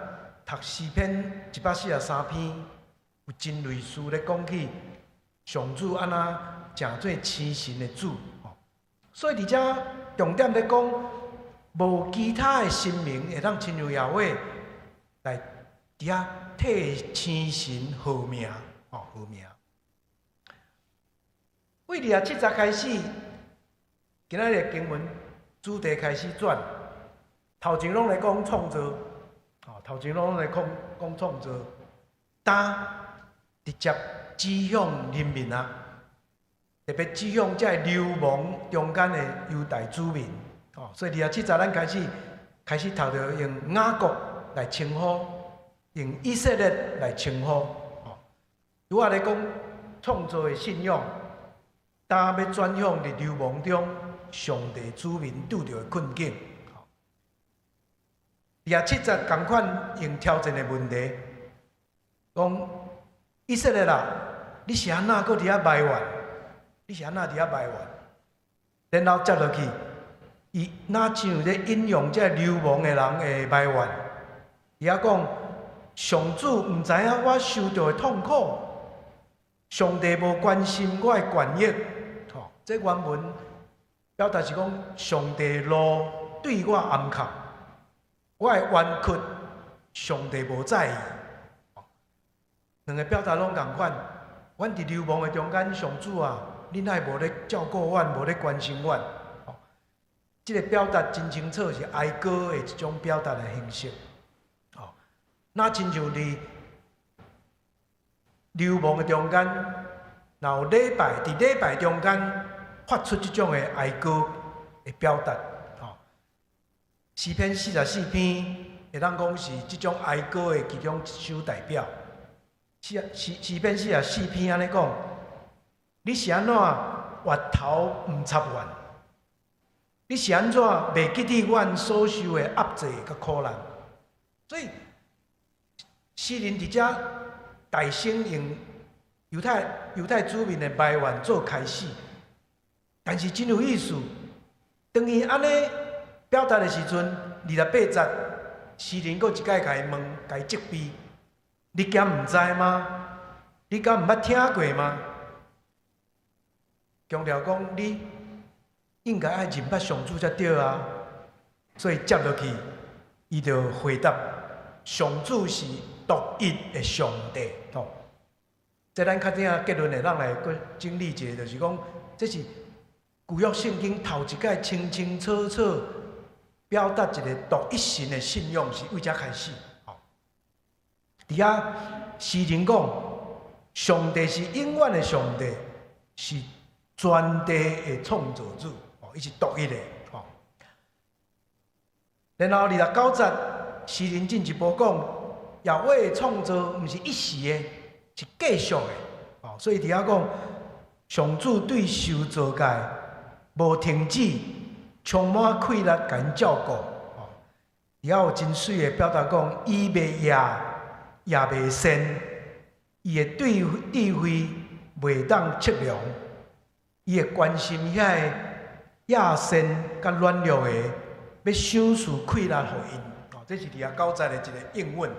读诗篇143篇，有真类似咧讲起上主安怎成做星神的主。所以伫遮重点咧讲，无其他的神明会当亲像耶和华来伫遐替星神号名，号名。为27节开始，今仔日经文主题开始转。头前拢来讲创造，头前拢来讲创造，但直接指向人民啊，特别指向这流亡中间的犹太子民。所以270咱开始读着用雅各来称呼，用以色列来称呼。拄仔咧讲创造的信仰，但要转向伫流亡中上帝子民拄着的困境。270同款用挑战的问题，讲以色列啦，你是安那搁伫遐埋怨？你是安那伫遐埋怨？然后接落去，伊哪像咧引用这流亡的人的埋怨？伊遐讲，上主毋知影我受到的痛苦，上帝无关心我的权益。这原文表达是讲，上帝路对我暗藏。我的冤屈，上帝无在意。两个表达拢同款。阮伫流亡的中间，上主啊，恁爱无咧照顾阮，无咧关心阮。这个表达真清楚，是哀歌的一种表达的形式。那亲像伫流亡的中间，然后伫礼拜中间发出这种的哀歌的表达。诗篇44篇，会当讲是即种哀歌的其中一首代表。诗篇44篇安尼讲，你是安怎越头毋插怨？你是安怎袂记得阮所受的压制甲苦难？所以诗人伫遮大声用犹太子民的埋怨做开始，但是真有意思。当伊安尼表达的时阵，28节，诗人佫一摆甲伊问，甲伊责备：你敢毋知吗？你敢毋捌听过吗？强调讲你应该爱认捌上主才对啊。所以接落去，伊就回答：上主是独一的上帝。这咱较顶结论的，咱来佫整理一下，就是讲，这是旧约圣经头一摆清清楚楚表达一个独一神的信仰，是为遮开始。伫遐诗人讲，上帝是永远的上帝，是全地的创造主，伊是独一的。然后29节，诗人进一步讲，耶和华的创造毋是一时的，是继续的。所以伫遐讲，上主对受造界无停止。充满气力，甲因照顾。也有真水的表达讲，伊袂夜，也袂深，伊的智慧袂当测量，伊会关心遐个野生甲软弱的，要赏赐气力互因。这是29节的一个应允。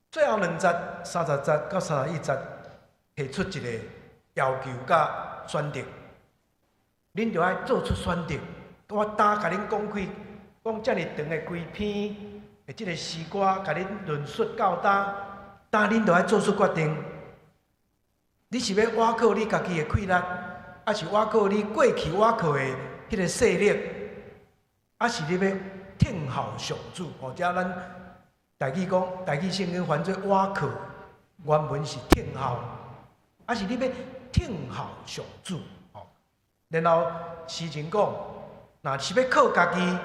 最后2节30节到31节提出一个要求甲选择。恁着爱做出选择。我今甲恁讲开，讲遮尔长的规篇的即个诗歌，甲恁论述到今恁着爱做出决定。你是要倚靠你家己的气力，还是倚靠你过去倚靠的迄个势力，还是你要听候上主？或者咱台语讲，台语圣经翻做倚靠，原文是听候，还是你要听候上主？然后诗人讲，若是要靠家己，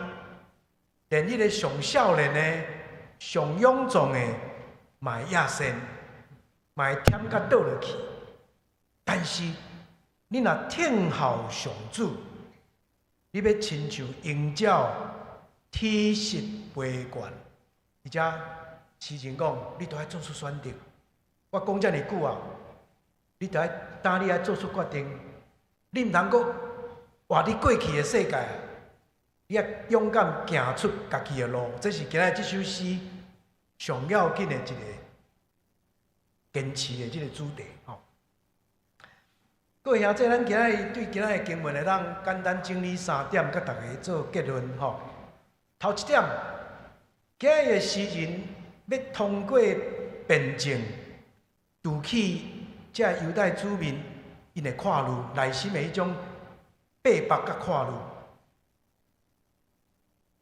连迄个上少年的、上勇壮的，嘛会野先，嘛会忝甲倒落去。但是你若听候上主，你要亲像鹰鸟体势飞悬，而且诗人讲，你都要做出选择。我讲遮尔久啊，你都要你爱做出决定。你毋通阁活你过去的世界，你要勇敢行出家己的路。这是今仔这首诗上要紧的一个坚持的这个主题。各位兄弟，咱今仔对今仔的经文来当简单整理3点，甲大家做结论。头一点，今仔的诗人要通过辩证，除去这犹太子民因的看路，内心的迄种背叛甲看路。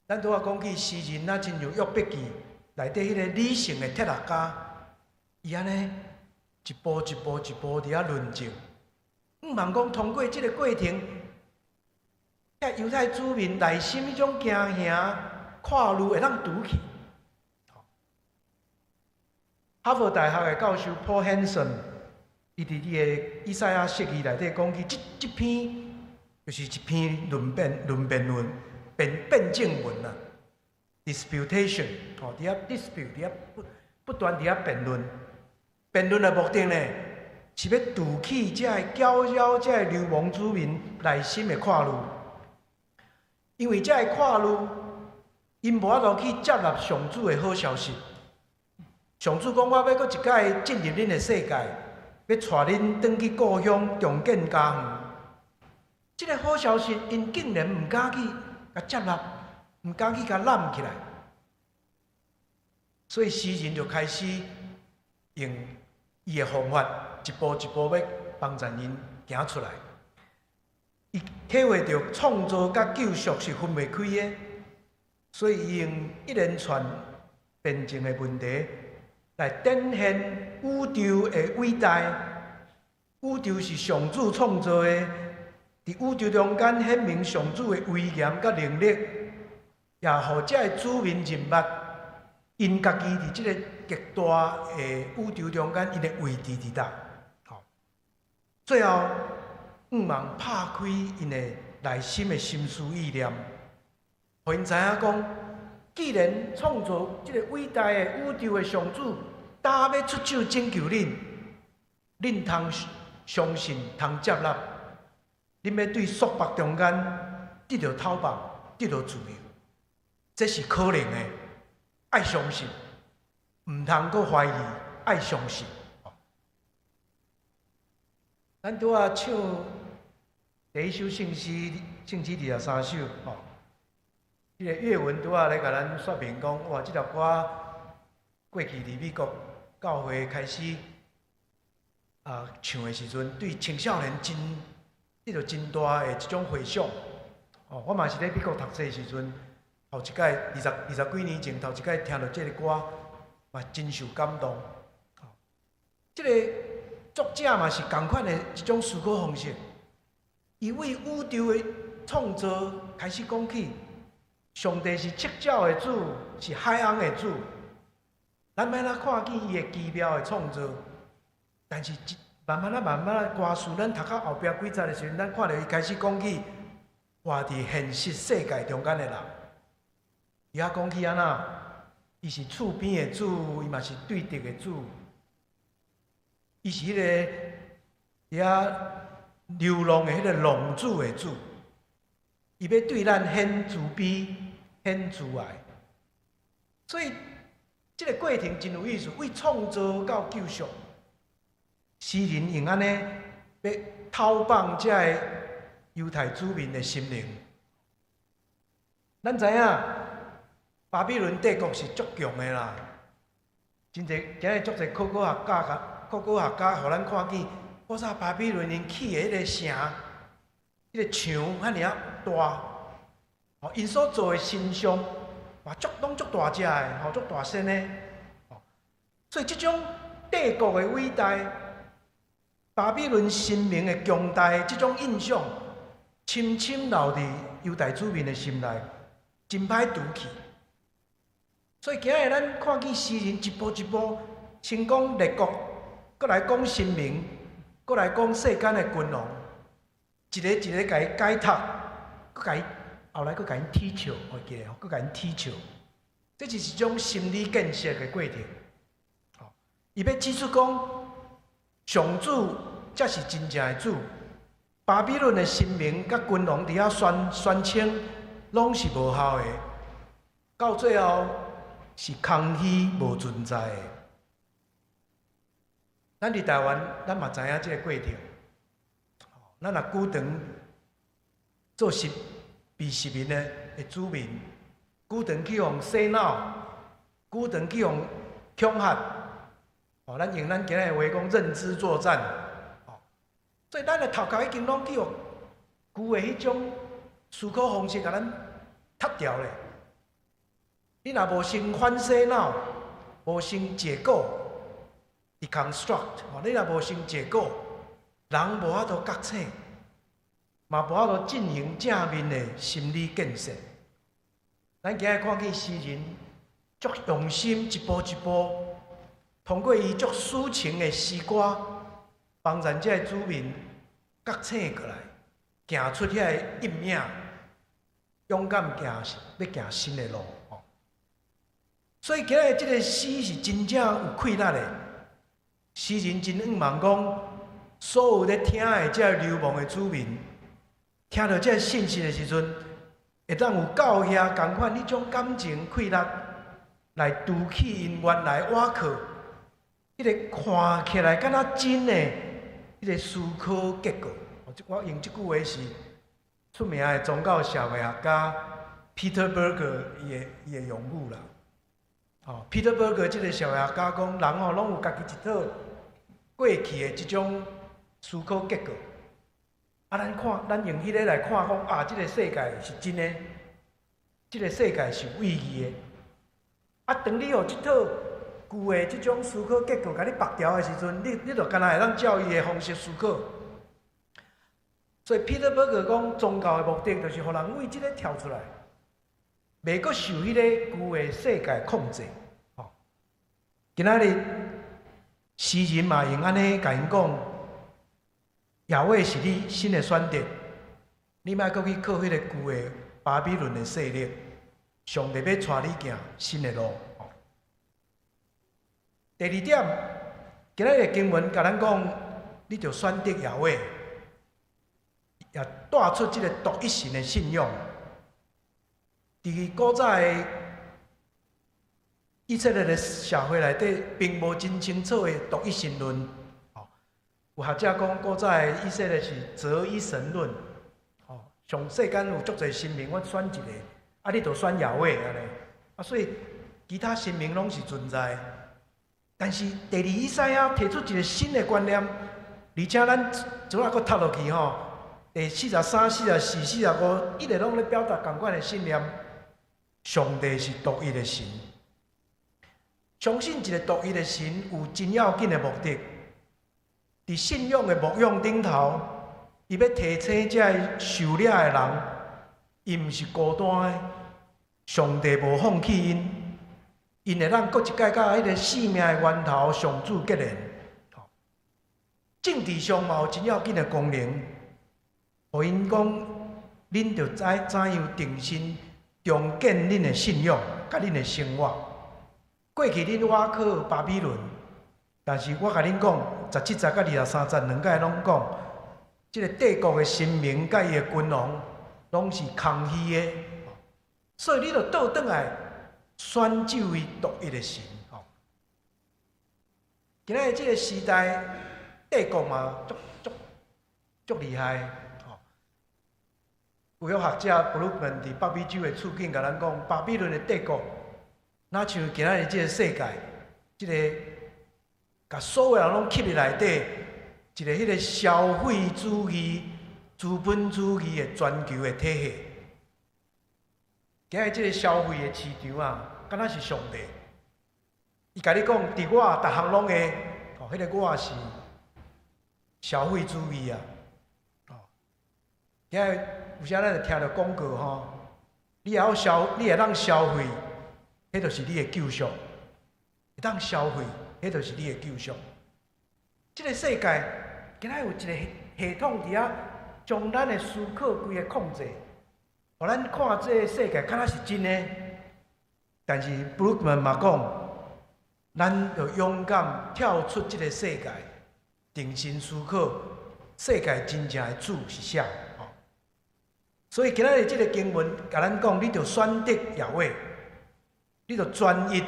咱拄仔讲起诗人啊，亲像约伯记内底迄个理性的哲学家，伊安尼一步一步一步伫遐论证，望讲通过即个过程，遐犹太子民内心迄种惊吓、看路会当拄去。哈佛大学的教授 Paul Hanson， 伊伫伊的以赛亚释义内底讲起，即篇就是一篇辩证文啊 ，disputation， 伫遐 dispute， 伫遐不断伫遐辩论。辩论的目的呢，是要拄起这搅扰这流亡子民内心的看路，因为这看路，因无法度去接纳上主的好消息。上主讲：“我要搁一摆进入恁的世界，要带恁转去故乡，重建家园。”这个好消息，因竟然唔敢去甲接纳，唔敢去甲揽起来，所以诗人就开始用伊的方法，一步一步要帮助因行出来。伊体会到创造甲救赎是分袂开的，所以伊用一连串辩证的问题来展现宇宙的伟大。宇宙是上主创造的，伫宇宙中间显明上主的威严甲能力，也互这个子民认捌因家己伫即个极大的宇宙中间，因的位置伫倒。最后，望拍开因的内心的心思意念，互因知影讲，既然创造即个伟大的宇宙的上主，打要出手拯救恁，恁通相信，通接纳，恁要对束缚中间得到讨报，得到自由，这是可能的。爱相信，唔通阁怀疑，爱相信。咱拄仔唱第一首圣诗23首，迄个乐文拄仔咧甲咱说明讲，哇，即条歌过去伫美国教会开始唱的时阵，对青少年得到真大的一种回响。我嘛是咧美国读册的时阵，头一届二十几年前，头一届听到即个歌，嘛真受感动。即个作者嘛是同款的一种思考方式，伊为宇宙的创造开始讲起，上帝是七鸟的主，是海洋的主。咱要哪看见伊的奇妙的创造，但是慢慢的歌词，咱读到后壁几节的时阵，咱看到伊开始讲起活伫现实世界中间的人。伊遐讲起安那，伊是厝边的主，伊嘛是对敌的主。伊是迄个遐流浪的迄个浪子的主，伊要对咱显慈悲、显慈爱。所以，这个过程真有意思，为创造到救赎，诗人用安尼要讨放这个犹太子民的心灵。咱知影，巴比伦帝国是足强的啦，真侪今日足侪考古学家，互咱看见，古早巴比伦因起的迄个城，迄个墙遐尔大，因所做的神像，拢足大只的，足大身的，所以这种帝国的伟大，巴比伦神明的强大，这种印象，深深留伫犹太子民的心内，真歹除去。所以今日咱看见诗人一步一步，先讲列国。搁来讲神明，搁来讲世间的君王，一个一个甲伊解读，搁甲伊后来搁甲因踢笑，我记得，搁甲因踢笑，这就是一种心理建设的过程。伊要指出讲，上主才是真正的主，巴比伦的神明甲君王伫遐宣称，拢是无效的，到最后是空虚无存在的。咱伫台湾，咱嘛知影即个过程。咱若久长做被殖民的子民，久长去互洗脑，久长去互恐吓，咱用咱今日的话讲认知作战，所以咱的头壳已经拢去互旧的迄种思考方式，甲咱踢掉咧。你若无先反洗脑，无先解构 ，deconstruct， 你若无先解构，人无法度觉醒，嘛无法度进行正面的心理建设。咱今日看见诗人足用心，一步一步，通过伊足抒情的诗歌，帮咱这子民觉醒过来，行出遐个阴影，勇敢要行新的路。所以今日这个诗是真正有气力的。诗人真仰望讲，所有咧听的这流亡的子民，听到这信息的时阵，会当有到遐共款迄种感情气力，来拄起因原来瓦壳，迄个看起来敢若真的迄个思考结果。我用这句话是出名的宗教社会学家 Peter Berger 伊的用语啦。Peter Berger 这个社会学家讲，人拢有家己一套过去的这种思考结果。咱用迄个来看讲，这个世界是真的，这个世界是有意义的。当你有这套旧的这种思考结构，甲你拔掉的时阵，你就干那会当照伊的方式思考。所以 Peter Berger 讲，宗教的目的就是互人为这个跳出来。袂阁受迄个旧的世界控制，今仔日诗人嘛用安尼甲因讲，耶和华是你新的选择，你莫阁去靠迄个旧的巴比伦的势力，上帝要带你行新的路。第二点，今仔日经文甲咱讲，你着选择耶和华，也带出即个独一神的信仰。伫古早的以色列的社会内底，并无真清楚的独一神论。有学者讲，古早的以色列是择一神论。上世间有足侪神明，我选一个，你就选耶和华安尼。所以其他神明拢是存在。但是第二以赛亚提出一个新的观念，而且咱怎啊搁读落去第43、44、45，一直拢咧表达同款的信念。上帝是独一的神，相信一个独一的神有真要紧的目的。伫信仰的牧养顶头，伊要提醒这受掠的人，伊毋是孤单的，上帝无放弃因，因会让搁一届甲迄个生命的源头上主结连。政治上嘛有真要紧的功能，互因讲，恁着怎样定心。重建恁的信仰，甲恁的生活。过去恁挖靠巴比伦，但是我甲恁讲，17节甲23节两届拢讲，即个帝国的神明甲伊的君王，拢是空虚的。所以你着倒转来选这位独一的神。今仔日即个时代，帝国嘛足厉害。有学者布鲁曼伫北美洲的处境，甲咱讲，巴比伦的帝国，哪像今仔日即个世界，即个甲所有人拢吸入内底，一个迄个消费主义、资本主义的全球的体系。今仔日即个消费的市场敢若是上帝，伊甲你讲，伫我逐项拢会，迄个我是消费主义啊，今仔有时咱就听到广告你也会当消费，迄就是你的救赎；会当消费，迄就是你的救赎。这个世界今仔有一个系统伫遐，将咱的思考规个控制，互咱看这个世界敢若是真的。但是布鲁克曼嘛讲，咱要勇敢跳出这个世界，定心思考，世界真正的主是啥？所以今仔日这个经文甲咱讲，你着选择耶和华，你着专一倚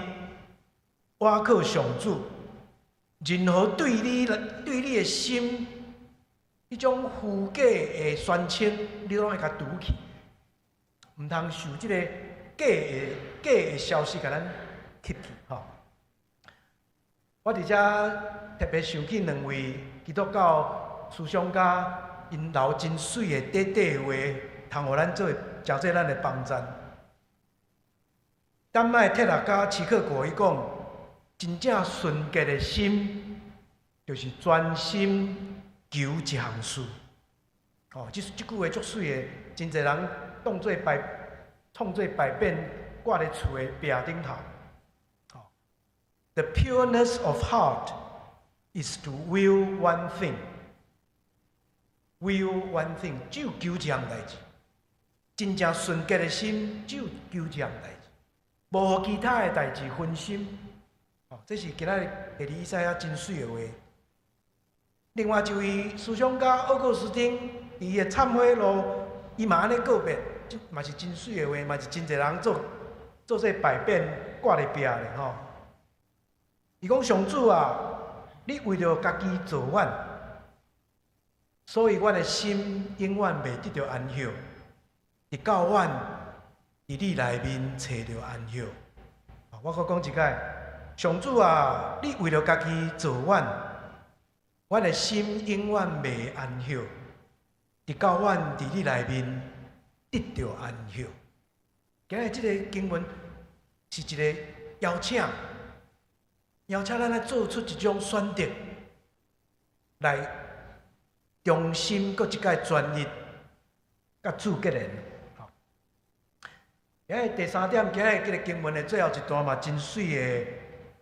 靠上主，任何对你的心迄种虚假的宣称，你拢会甲堵去，毋通受这个假的消息甲咱吸去我伫遮特别想起两位基督教思想家，因留真水的短话。通互咱做咱的帮衬。丹麦铁学家齐克果伊讲，真正纯洁的心，就是专心求一项事。哦，即句话足水的，真侪人创做百变挂伫厝的壁顶头。哦 ，The pureness of heart is to will one thing. Will one thing， 只有求一项代志。真正纯洁的心，只有求一项代志，无其他的代志分心。哦，这是今仔第二以赛亚真水的话。另外一位思想家奥古斯丁，伫伊的忏悔录，伊嘛安尼告别，这嘛是真水的话，嘛是真侪人做这百变挂伫壁咧吼。伊讲上主啊，你为着家己做反，所以阮的心永远袂得到安息。直到阮伫你内面找着安息。我搁讲一解，上主啊，你为了家己做阮，阮的心永远袂安息。直到阮伫你内面得着安息。今日即个经文是一个邀请咱来做出一种选择，来重新搁一解专一，甲主结连。今日第三点，今日即个经文的最后一段嘛，真水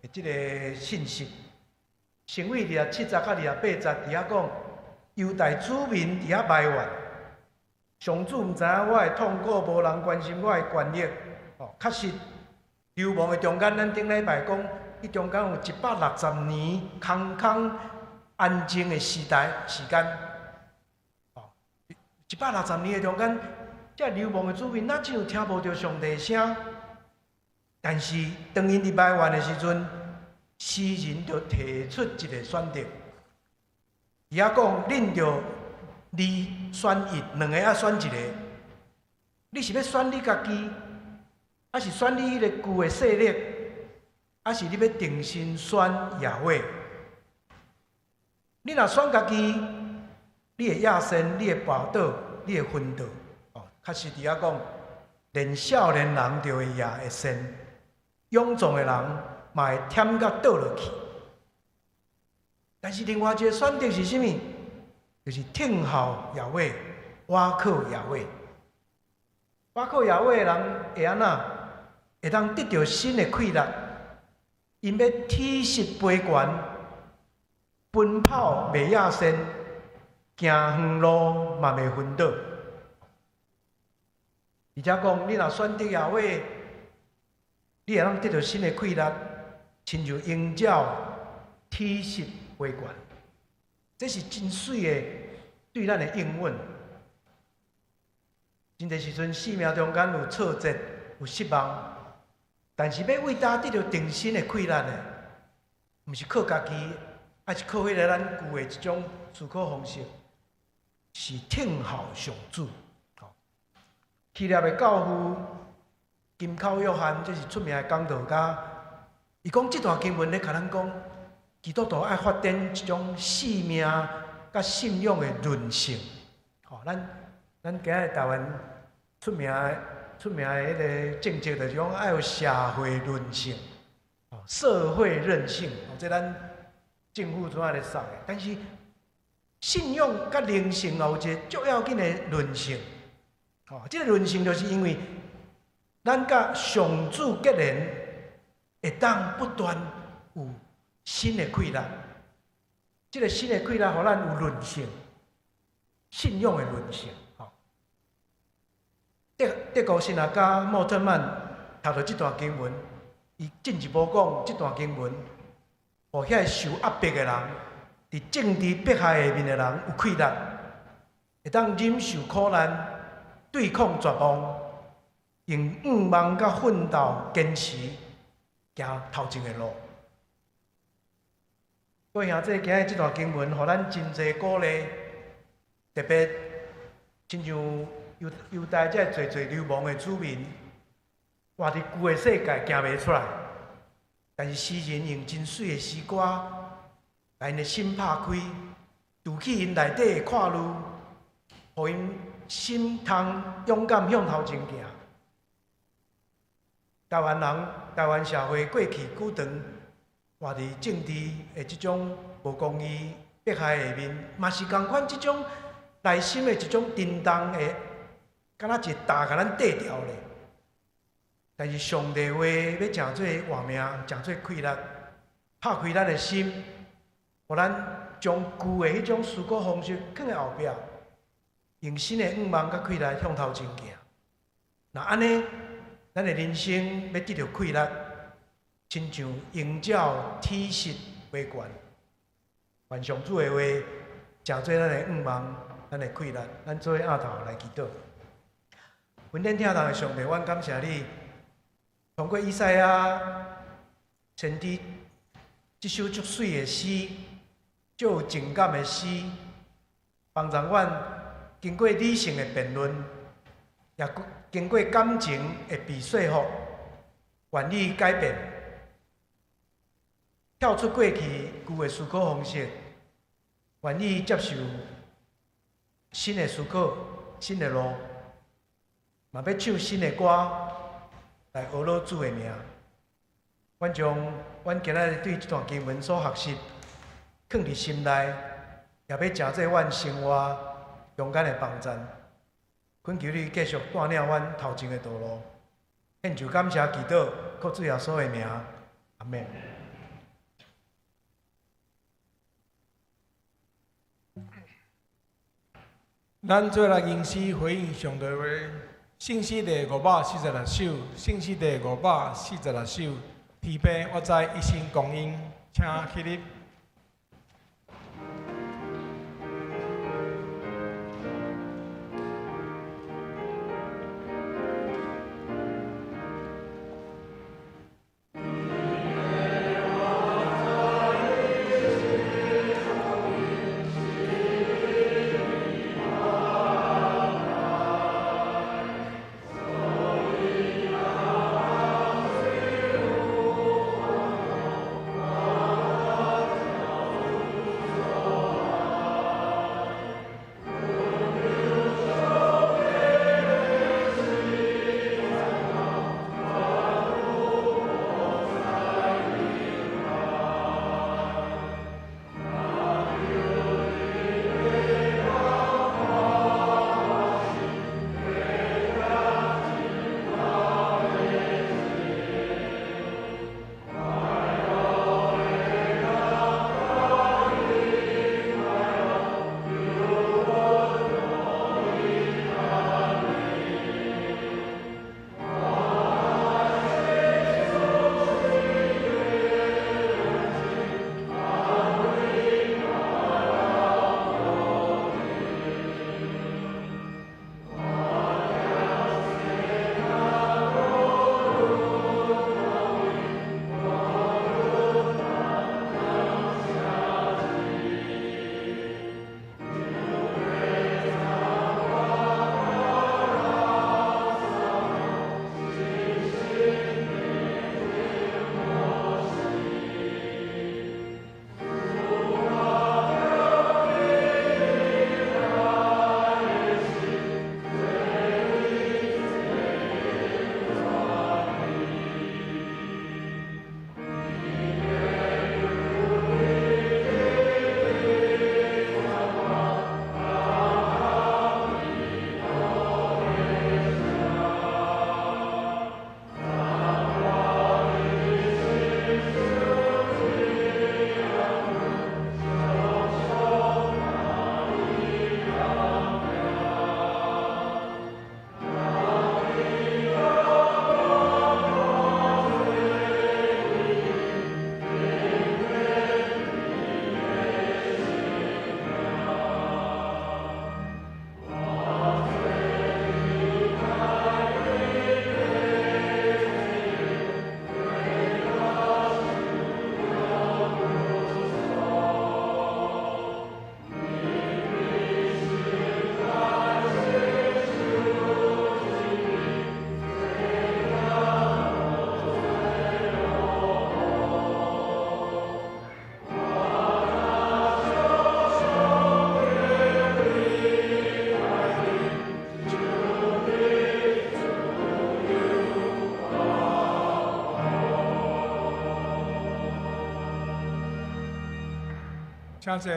的即个信息。成为27节到28节，伫遐讲犹大子民伫遐埋怨，上主毋知影我的痛苦，无人关心我的权益。哦，确实，流亡的中间，咱顶礼拜讲，伊中间有160年空空安静的时间。哦，160年的中间。这流亡的子民，哪只有听无着上帝的声？但是当因伫埋怨的时阵，诗人就提出一个选择。伊遐讲，恁着二选一，两个选一个。你是要选你家己，还是选你迄个旧的势力，还是你要定心选耶和华？你若选家己，你会亚身，你会跋倒，你会昏倒。确实，伫遐讲，连少年人就会也会身，勇壮的人嘛会忝甲倒落去。但是另外一个选择是啥物？就是听候耶和华，倚靠耶和华。倚靠耶和华的人会安怎？会当得到新的气力，因要体实飞悬，奔跑袂亚身，行远路嘛袂昏倒。而且讲，你若选择耶和华，你会当得到新的气力，亲像鹰鸟体实飞悬。这是真水的对咱的应允。真侪时阵，生命中间有挫折、有失望，但是要为咱得到定心的气力呢，毋是靠家己，还是靠迄个咱旧的一种思考方式，是听候上主。希腊的教父金口约翰，这是出名的讲道家。伊讲这段经文咧，甲咱讲，基督徒爱发展一种生命甲信仰的韧性。吼，咱今日台湾出名的迄个政绩，就是讲爱有社会韧性，社会韧性，这咱政府怎啊咧送的？但是信仰甲灵性有一个足要紧的韧性。哦，这个韧性就是因为咱甲上主结连，会当不断有新的气力。这个新的气力，互咱有韧性，信仰的韧性。哦，德国神学家莫特曼读到这段经文，伊进一步讲，这段经文，互遐受压迫的人，伫政治迫害下面的人有气力，会当忍受苦难。对抗绝望，用五望甲奋斗坚持行头前的路。各位兄弟，今日这段经文，互咱真侪鼓励，特别亲像犹大这侪流亡的子民，活伫旧的世界行袂出来，但是诗人用真水的诗歌，把因的心拍开，拄起因内底的看路，互因心通勇敢向头前行，台湾人、台湾社会过去久长活伫政治的即种无公义、迫害下面，嘛是共款即种内心的一种震动的，敢若一大甲咱缀掉咧。但是上帝话要诚做活命，诚做开力，拍开咱的心，互咱将旧的迄种思考方式放在后壁，用新的愿望甲开力向头前行。那安尼，咱的人生要得到开力，亲像鹰鸟体实为冠。愿上主的话，诚做咱的愿望，咱的开力，咱做伙额头来祈祷。阮恁听人的上帝，阮感谢你。通过以赛亚先知即首足水的诗，足有情感的诗，帮助阮经过理性的辩论，也经过感情的被说服，愿意改变，跳出过去旧的思考方式，愿意接受新的思考、新的路，嘛要唱新的歌。来学老主的名，阮将阮今仔日对这段经文所学习，放伫心内，也要诚做阮生活勇敢的帮衬。恳求你继续带领阮头前的道路。献上感谢祈祷，靠主耶稣的名，阿门。咱做来吟诗回应上帝话。圣诗第546首，圣诗第546首，天边我在一心供应，请起立。请坐。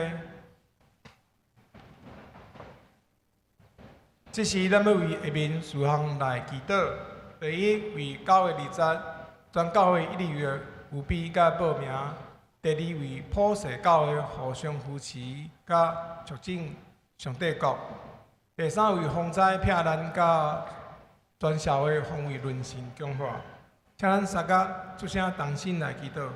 这时，咱要为下面事项来祈祷。第一，为9月20，全教会1、2月有比甲报名；第二，为普世教会互相扶持，甲促进上帝国；第三，为防灾避难，甲全社会防卫论性强化。请咱三甲出声同心来祈祷。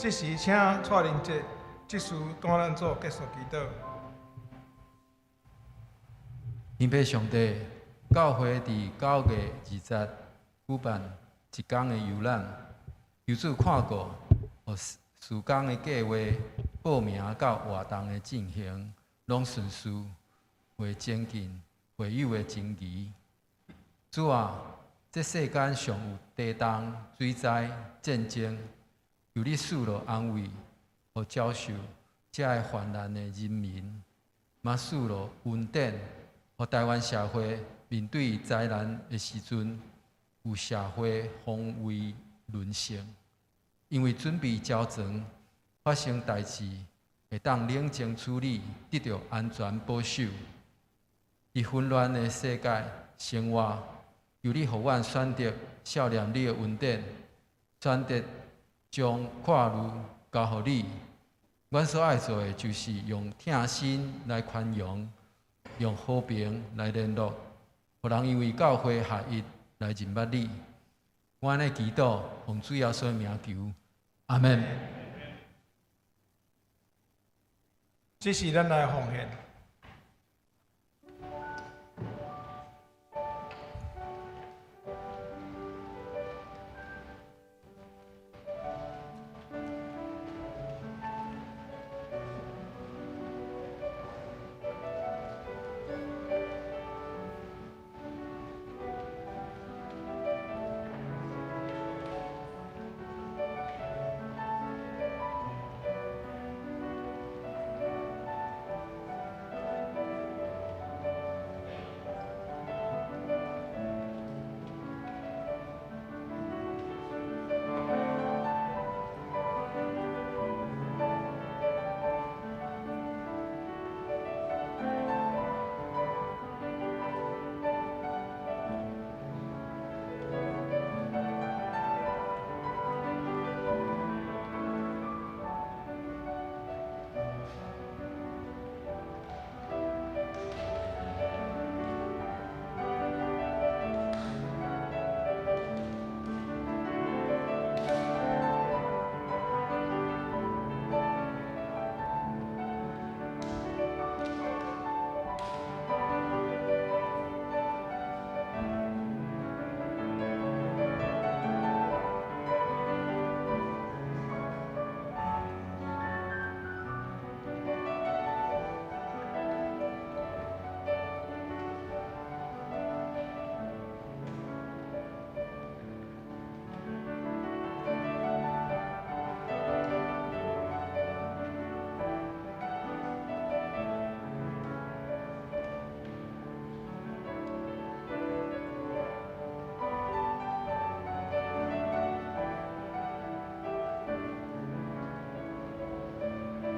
这时，请蔡仁杰执事带咱做结束祈祷。敬拜上帝，教会伫9月20举办一天的游览，求主看顾，互事工的计划、报名到活动的进行，拢顺序、会前进、会友的情谊。主啊，这世间上有地动、水灾、战争。求你赐落安慰，和遭受这个患难的人民，嘛赐落稳定，和台湾社会面对灾难的时阵，有社会防卫韧性。因为准备招全，发生代志会当冷静处理，得到安全保守。伫混乱的世界生活，由你互阮选择少年你的恩典，选择。将看路交予你，阮所爱做的，就是用疼心来宽容，用和平来联络，互人因为教会合一来认捌你。我安尼祈祷，奉主耶稣的名求，阿门。这是咱来奉献。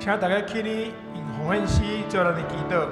请大家起立，用奉献诗做咱的祈祷。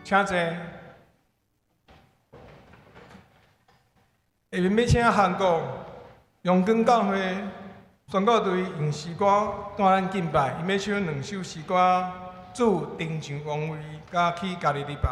请坐。下面要请韩国阳光教会宣告队用诗歌带咱敬拜，伊要唱2首诗歌，主定上王位，加起家己礼拜。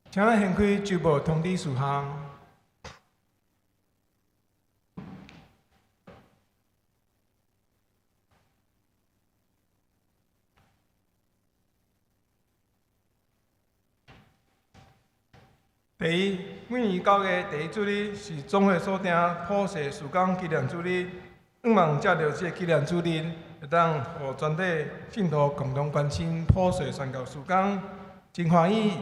请咱掀开周报通知事项。第一，每年9月第一主日是总会所定普世事工纪念主日，希望借着这纪念主日，会当互全体信徒共同关心普世宣教事工，真欢喜。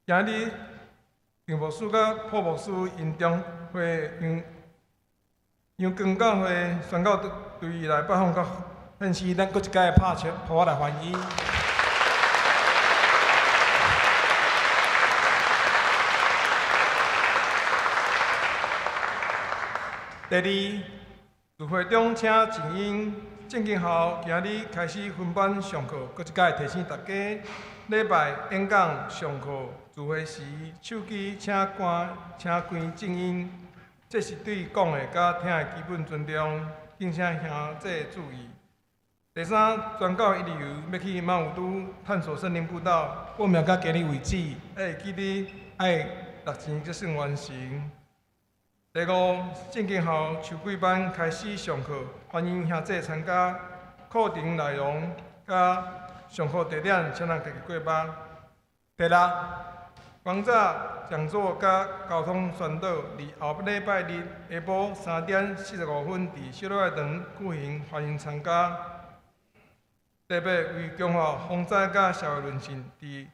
今日张牧师甲朴牧师因中会杨光教会宣教队来拜访甲献诗，咱搁一摆拍手，互我来欢迎。第二，自会中请静音正经后，今日开始分班上课，搁一届提醒大家，礼拜演讲上课自会时手机请关静音，这是对讲的甲听的基本尊重，敬请兄弟注意。第三，全教一日游要去马武都探索森林步道，报名到今日为止，会记得爱6钱才算完成。第五，正经后秋季班开始上课，欢迎兄弟参加。课程内容甲上课地点，请咱家己过目。第六，讲座讲座甲交通宣导，伫后礼拜日下晡3点45分伫小乐堂举行，欢迎参加。第八，为强化防灾甲社会论信，伫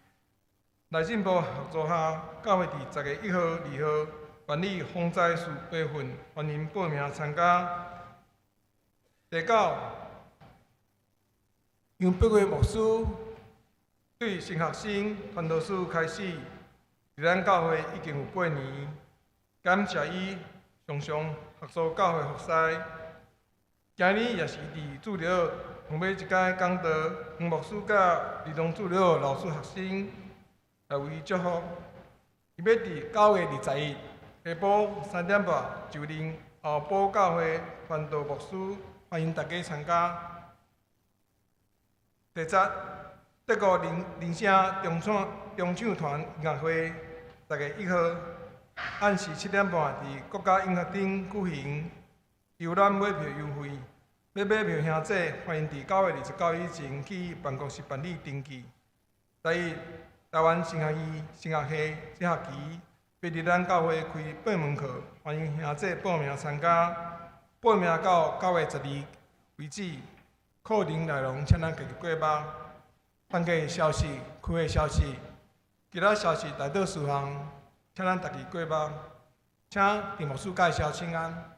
内政部合作下，教会伫10月1号、2号办理防灾事培训，欢迎报名参加。第九，杨北月牧师对新学生传道书开始，伫咱教会已经有8年，感谢伊常常合作教会服侍。今日也是伫助了同买一届讲道，黄牧师甲儿童助了老师学生来为伊祝福。伊要伫9月21日下晡3点半就任后埔教会传道牧师，欢迎大家参加。第七，德国铃声中唱团音乐会10月1号按时7点半伫国家音乐厅举行，游览买票优惠。要买票兄弟，欢迎伫9月29日以前去办公室办理登记。第一，台湾声乐院声乐系这学期要伫咱教会开8门课，欢迎兄弟报名参加。报名到9月12日为止，课程内容请咱家己过目。放假的消息、开的消息、其他消息大多数项，请咱家己过目。请田牧师介绍请安。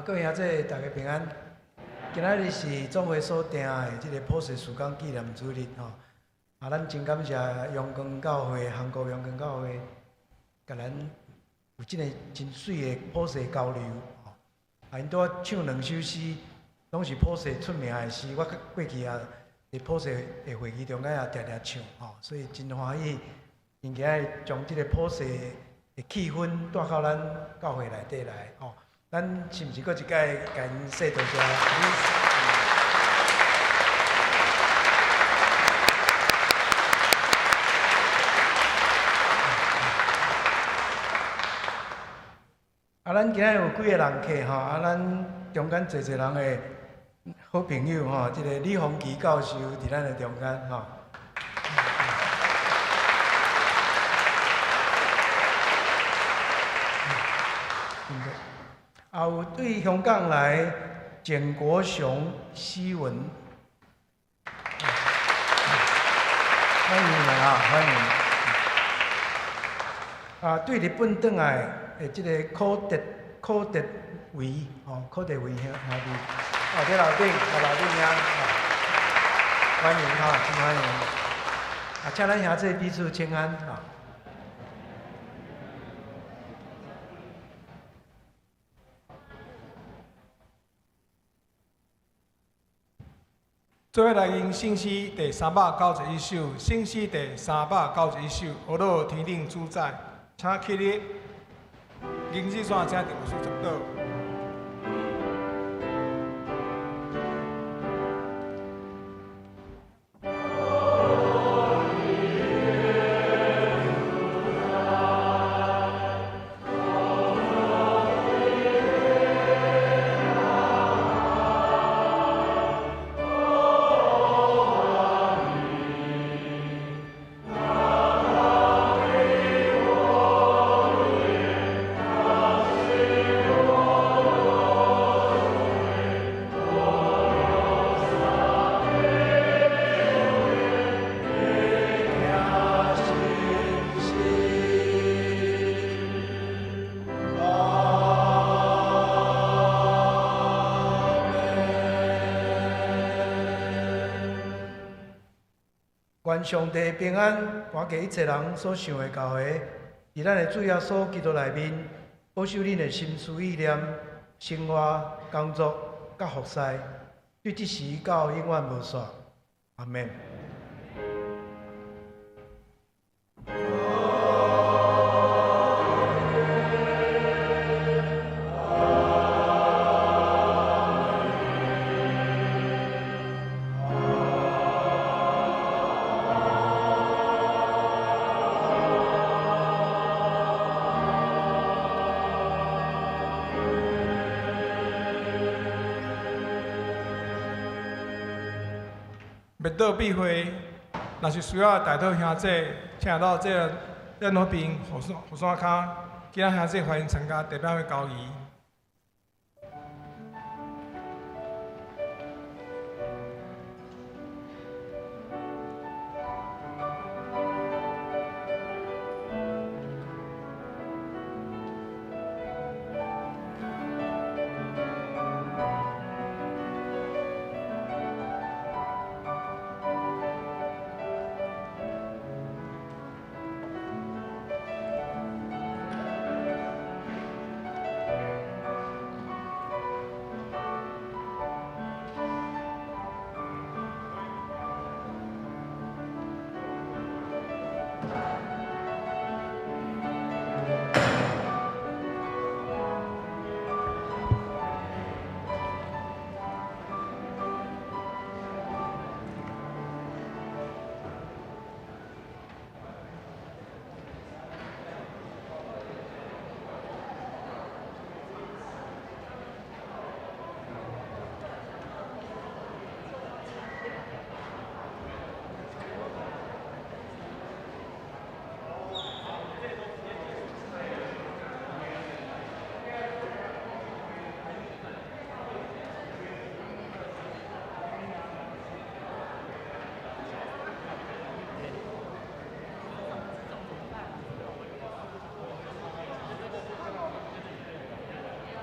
各位兄弟，大家平安。今仔日是总会所定的这个普世曙光纪念主日吼。咱真感谢阳光教会、韩国阳光教会，甲咱有这个真水的普世交流吼。因拄唱2首诗，拢是普世出名的诗。我过去也伫普世的会议中间也常常唱吼，所以真欢喜。因今日将这个普世的气氛带到咱教会内底来吼。咱是毋是搁一届甲因说多谢？咱今日有几个人客吼，咱中间侪侪人的好朋友吼，即个李洪基教授伫咱的中间吼。也有对香港来简国雄、希文，欢迎来欢迎。对日本转来的即个柯德维柯德维兄弟，这老弟兄，欢迎真欢迎。请咱兄弟彼此请安做伙来吟圣诗第391首，圣诗第391首，我落天顶主宰，请起立，经济线请田牧师接导。愿上帝平安，还给一切人所想的教会，伫咱的主耶稣基督内面，保守恁的心思意念、生活、工作、甲服侍，对即时到永远无煞。阿免。灭道必会，若是需要大道兄弟，请到这任何边互相卡，其他兄弟欢迎参加，代表去交易。